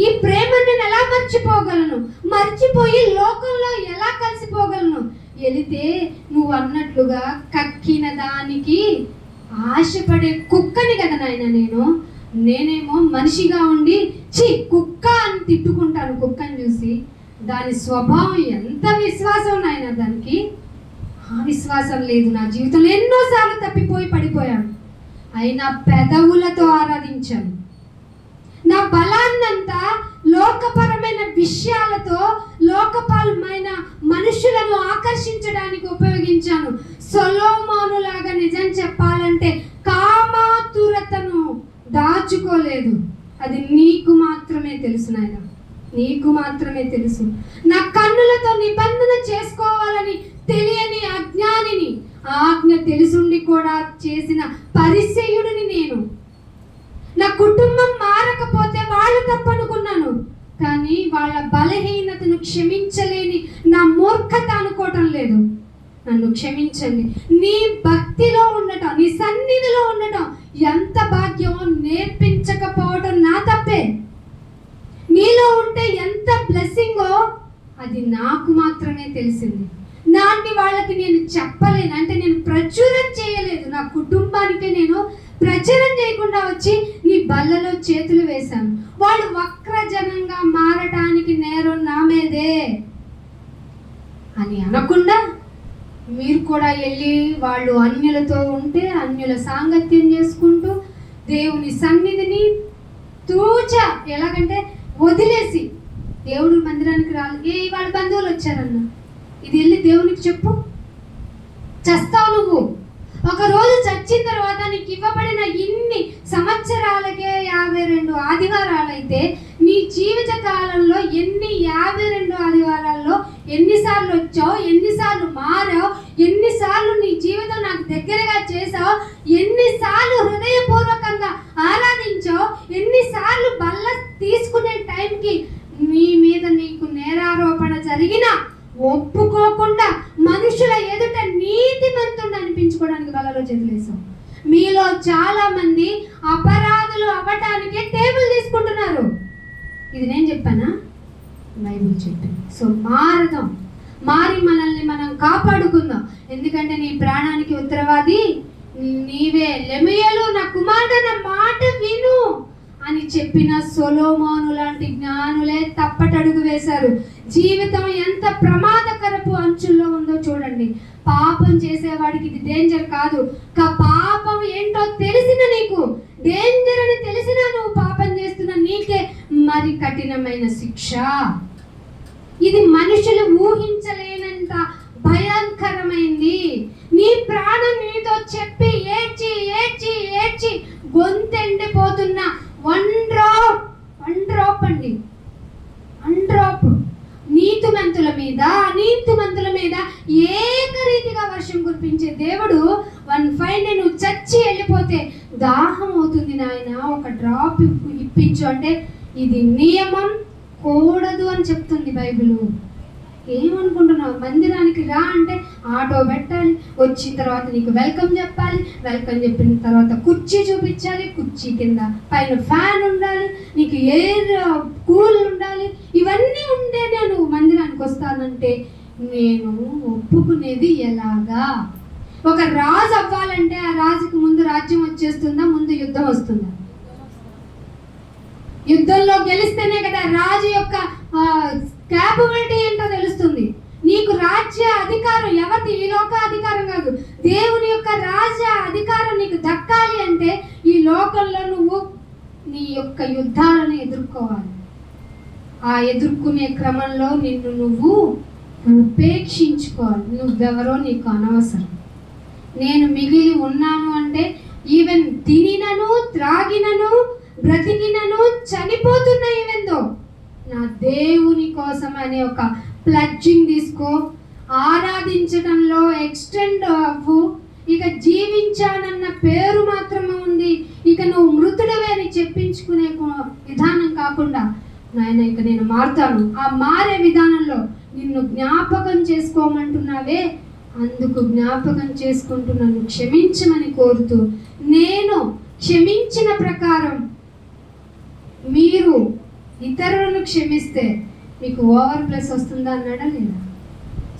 ఈ ప్రేమ నేను ఎలా మర్చిపోగలను? మర్చిపోయి లోకంలో ఎలా కలిసిపోగలను? వెళితే నువ్వు అన్నట్లుగా కక్కిన దానికి ఆశపడే కుక్కని కదా నాయన. నేనేమో మనిషిగా ఉండి కుక్క అని తిట్టుకుంటాను కుక్కని చూసి. దాని స్వభావం ఎంత విశ్వాసం నాయన దానికి. ఆ విశ్వాసం లేదు నా జీవితంలో. ఎన్నోసార్లు తప్పిపోయి పడిపోయాను, అయినా పెదవులతో ఆరాధించాను. నా బలాన్నంతా లోకపరమైన విషయాలతో, లోకపరమైన మనుషులను ఆకర్షించడానికి ఉపయోగించాను. సొలొమోనులాగా నిజం చెప్పాలంటే కామాతురతను దాచుకోలేదు. అది నీకు మాత్రమే తెలుసు నాయన, నీకు మాత్రమే తెలుసు. నా కన్నులతో నిబంధన చేసుకోవాలని తెలియని అజ్ఞానిని, ఆజ్ఞ తెలుసుండి కూడా చేసిన పరిసయ్యుడిని నేను. నా కుటుంబం మారకపోతే వాళ్ళు తప్పనుకున్నాను, కానీ వాళ్ళ బలహీనతను క్షమించలేని నా మూర్ఖత అనుకోవటం లేదు. నన్ను క్షమించండి. నీ భక్తిలో ఉండటం, నీ సన్నిధిలో ఉండటం ఎంత భాగ్యమో నేర్పించకపోవటం నా తప్పే. నీలో ఉంటే ఎంత బ్లెస్సింగో అది నాకు మాత్రమే తెలిసింది. నాన్ని వాళ్ళకి నేను చెప్పలేను, అంటే నేను ప్రచురం చేయలేదు. నా కుటుంబానికి నేను ప్రచారం చేయకుండా వచ్చి నీ బల్లలో చేతులు వేశాను. వాళ్ళు వక్రజనంగా మారటానికి నేరం నా మీదే అని అనకుండా మీరు కూడా వెళ్ళి వాళ్ళు అన్యులతో ఉంటే అన్యుల సాంగత్యం చేసుకుంటూ దేవుని సన్నిధిని ఎలాగంటే వదిలేసి, దేవుడు మందిరానికి రాలి వాళ్ళ బంధువులు వచ్చారన్న, ఇది వెళ్ళి దేవునికి చెప్పు, చస్తావు నువ్వు. ఒక రోజు చచ్చిన తర్వాత నీకు ఇవ్వబడిన ఇన్ని సంవత్సరాలకే 52 ఆదివారాలైతే నీ జీవిత కాలంలో 52 ఆదివారాల్లో ఎన్నిసార్లు వచ్చావు, ఎన్నిసార్లు మారావు, ఎన్నిసార్లు నీ జీవితం నాకు దగ్గరగా చేసావు, ఎన్నిసార్లు హృదయపూర్వకంగా ఆరాధించావు, ఎన్నిసార్లు బల్ల తీసుకునే టైంకి నీ మీద నీకు నేరారోపణ జరిగినా ఒప్పుకోకుండా మనుషుల ఎదుట నీతిమంతుడు అనిపించుకోవడానికి బలలో చేతులేసాం. మీలో చాలా మంది అపరాధులు అవ్వటానికే టేబుల్ తీసుకుంటున్నారు. ఇది నేను చెప్పానా? బైబిల్ చెప్పింది. సో మారదాం, మారి మనల్ని మనం కాపాడుకుందాం. ఎందుకంటే నీ ప్రాణానికి ఉత్తరవాది నీవే. లెమూయేలు నా కుమారుడు నా మాట విను అని చెప్పిన సొలొమోను లాంటి జ్ఞానులే తప్పటడుగు వేశారు. జీవితం ఎంత ప్రమాదకరపు అంచుల్లో ఉందో చూడండి. పాపం చేసేవాడికి ఇది డేంజర్ కాదు. పాపం ఏంటో తెలిసిన నీకు, డేంజర్ అని తెలిసినా నువ్వు పాపం చేస్తున్న నీకే మరి కఠినమైన శిక్ష. ఇది మనుషులు ఊహించలేనంత భయంకరమైంది. నీ ప్రాణం నీతో చెప్పి ఏడ్చి ఏడ్చి ఏడ్చి గొంతెండిపోతున్న వన్ డ్రాప్ అండి, డ్రాప్ నీతిమంతుల మీద అనీతిమంతుల మీద ఏకరీతిగా వర్షం కురిపించే దేవుడు 1 నువ్వు చచ్చి వెళ్ళిపోతే దాహం అవుతుంది నాయన, ఒక డ్రాప్ ఇప్పించు అంటే ఇది నియమం కూడదు అని చెప్తుంది బైబిల్. ఏమనుకుంటున్నావు? మందిరానికి రా అంటే ఆటో పెట్టాలి, వచ్చిన తర్వాత నీకు వెల్కమ్ చెప్పాలి, వెల్కమ్ చెప్పిన తర్వాత కుర్చీ చూపించాలి, కుర్చీ కింద పైన ఫ్యాన్ ఉండాలి, నీకు ఎయిర్ కూల్ ఉండాలి, ఇవన్నీ ఉంటే నేను మందిరానికి వస్తానంటే నేను ఒప్పుకునేది ఎలాగా? ఒక రాజు అవ్వాలంటే ఆ రాజుకు ముందు రాజ్యం వచ్చేస్తుందా, ముందు యుద్ధం వస్తుందా? యుద్ధంలో గెలిస్తేనే కదా రాజు యొక్క క్యాపబిలిటీ ఏంటో తెలుస్తుంది. నీకు రాజ్య అధికారం ఎవరిది? ఈ లోక అధికారం కాదు, దేవుని యొక్క రాజ్య అధికారం నీకు దక్కాలి అంటే ఈ లోకంలో నువ్వు నీ యొక్క యుద్ధాలను ఎదుర్కోవాలి. ఆ ఎదుర్కొనే క్రమంలో నిన్ను నువ్వు ఉపేక్షించుకోవాలి. నువ్వెవరో నీకు అనవసరం. నేను మిగిలి ఉన్నాను అంటే ఈవెన్ తినినను త్రాగినను బ్రతికినను చనిపోతున్న ఈవెందో నా దేవుని కోసం అనే ఒక ప్లడ్జింగ్ తీసుకో. ఆరాధించడంలో ఎక్స్టెండ్ అవ్వు. ఇక జీవించానన్న పేరు మాత్రమే ఉంది, ఇక నువ్వు మృతుడవే అని చెప్పించుకునే విధానం కాకుండా నాయన ఇక నేను మారుతాను, ఆ మారే విధానంలో నిన్ను జ్ఞాపకం చేసుకోమంటున్నావే, అందుకు జ్ఞాపకం చేసుకుంటూ నన్ను క్షమించమని కోరుతూ నేను క్షమించిన ప్రకారం మీరు ఇతరులను క్షమిస్తే మీకు ఓవర్ ప్లస్ వస్తుందా అన్నాడా లేదా?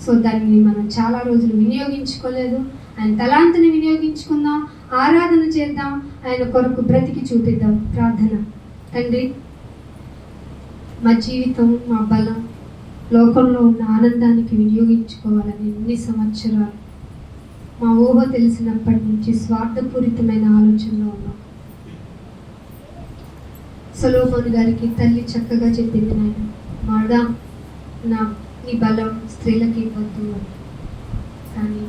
సో దాన్ని మనం చాలా రోజులు వినియోగించుకోలేదు. ఆయన తలాంతిని వినియోగించుకుందాం, ఆరాధన చేద్దాం, ఆయన కొరకు బ్రతికి చూపిద్దాం. ప్రార్థన. తండ్రి, మా జీవితం, మా బలం లోకంలో ఉన్న ఆనందానికి వినియోగించుకోవాలని ఎన్ని సంవత్సరాలు మా ఊహ తెలిసినప్పటి నుంచి స్వార్థపూరితమైన ఆలోచనలో ఉన్నాం. సొలొమోను గారికి తల్లి చక్కగా చెప్పింది, నాయన మాడా నీ బలం స్త్రీలకి ఇవ్వద్దు అని. కానీ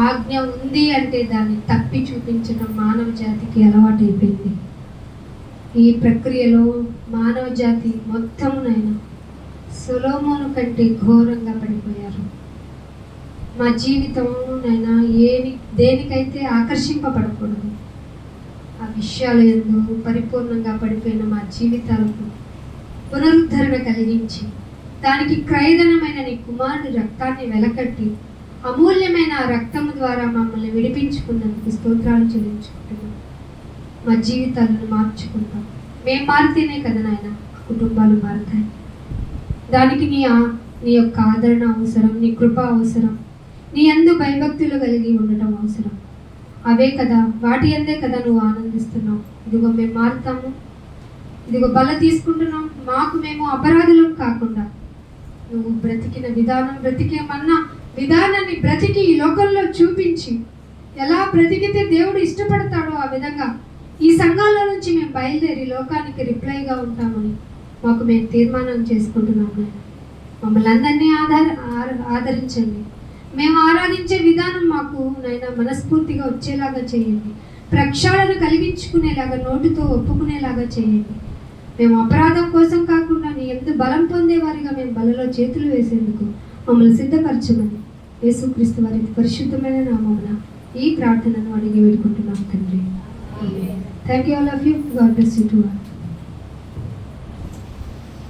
ఆజ్ఞ ఉంది అంటే దాన్ని తప్పి చూపించడం మానవ జాతికి అలవాటైపోయింది. ఈ ప్రక్రియలో మానవ జాతి మొత్తమునైనా సొలొమోను కంటే ఘోరంగా పడిపోయారు. మా జీవితంనైనా దేనికైతే ఆకర్షింపబడకూడదు ఆ విషయాల యందు పరిపూర్ణంగా పడిపోయిన మా జీవితాలకు పునరుద్ధరణ కలిగించి దానికి క్రయధనమైన నీ కుమారుని రక్తాన్ని వెలకట్టి అమూల్యమైన ఆ రక్తము ద్వారా మమ్మల్ని విడిపించుకున్నందుకు స్తోత్రాలు చెల్లించుకుంటున్నాం. మా జీవితాలను మార్చుకుంటాం. మేము మారితేనే కదా నాయన కుటుంబాలు మారుతాయి. దానికి నీ యొక్క ఆదరణ అవసరం, నీ కృప అవసరం, నీ యందు భయభక్తులు కలిగి ఉండటం అవసరం. అవే కదా, వాటి అందే కదా నువ్వు ఆనందిస్తున్నావు. ఇదిగో మేము మారుతాము, ఇదిగో బల తీసుకుంటున్నాం. మాకు మేము అపరాధులం కాకుండా నువ్వు బ్రతికిన విధానం, బ్రతికేమన్నా విధానాన్ని బ్రతికి ఈ లోకంలో చూపించి ఎలా బ్రతికితే దేవుడు ఇష్టపడతాడో ఆ విధంగా ఈ సంఘాల నుంచి మేము బయలుదేరి లోకానికి రిప్లైగా ఉంటామని మాకు మేము తీర్మానం చేసుకుంటున్నాము. మమ్మల్ని అందరినీ ఆదరించండి. మేము ఆరాధించే విధానం మాకు నైనా మనస్ఫూర్తిగా వచ్చేలాగా చేయండి. ప్రక్షాళన కలిగించుకునేలాగా, నోటితో ఒప్పుకునేలాగా చేయండి. మేము అపరాధం కోసం కాకుండా నీ యందు బలం పొందేవారిగా మేము బలలో చేతులు వేసేందుకు మమ్మల్ని సిద్ధపరచమని యేసుక్రీస్తు వారి పరిశుద్ధమైన నామమున ఈ ప్రార్థనను అడిగి వేడుకుంటున్నాం తండ్రి. Thank you all of you. God bless you to all.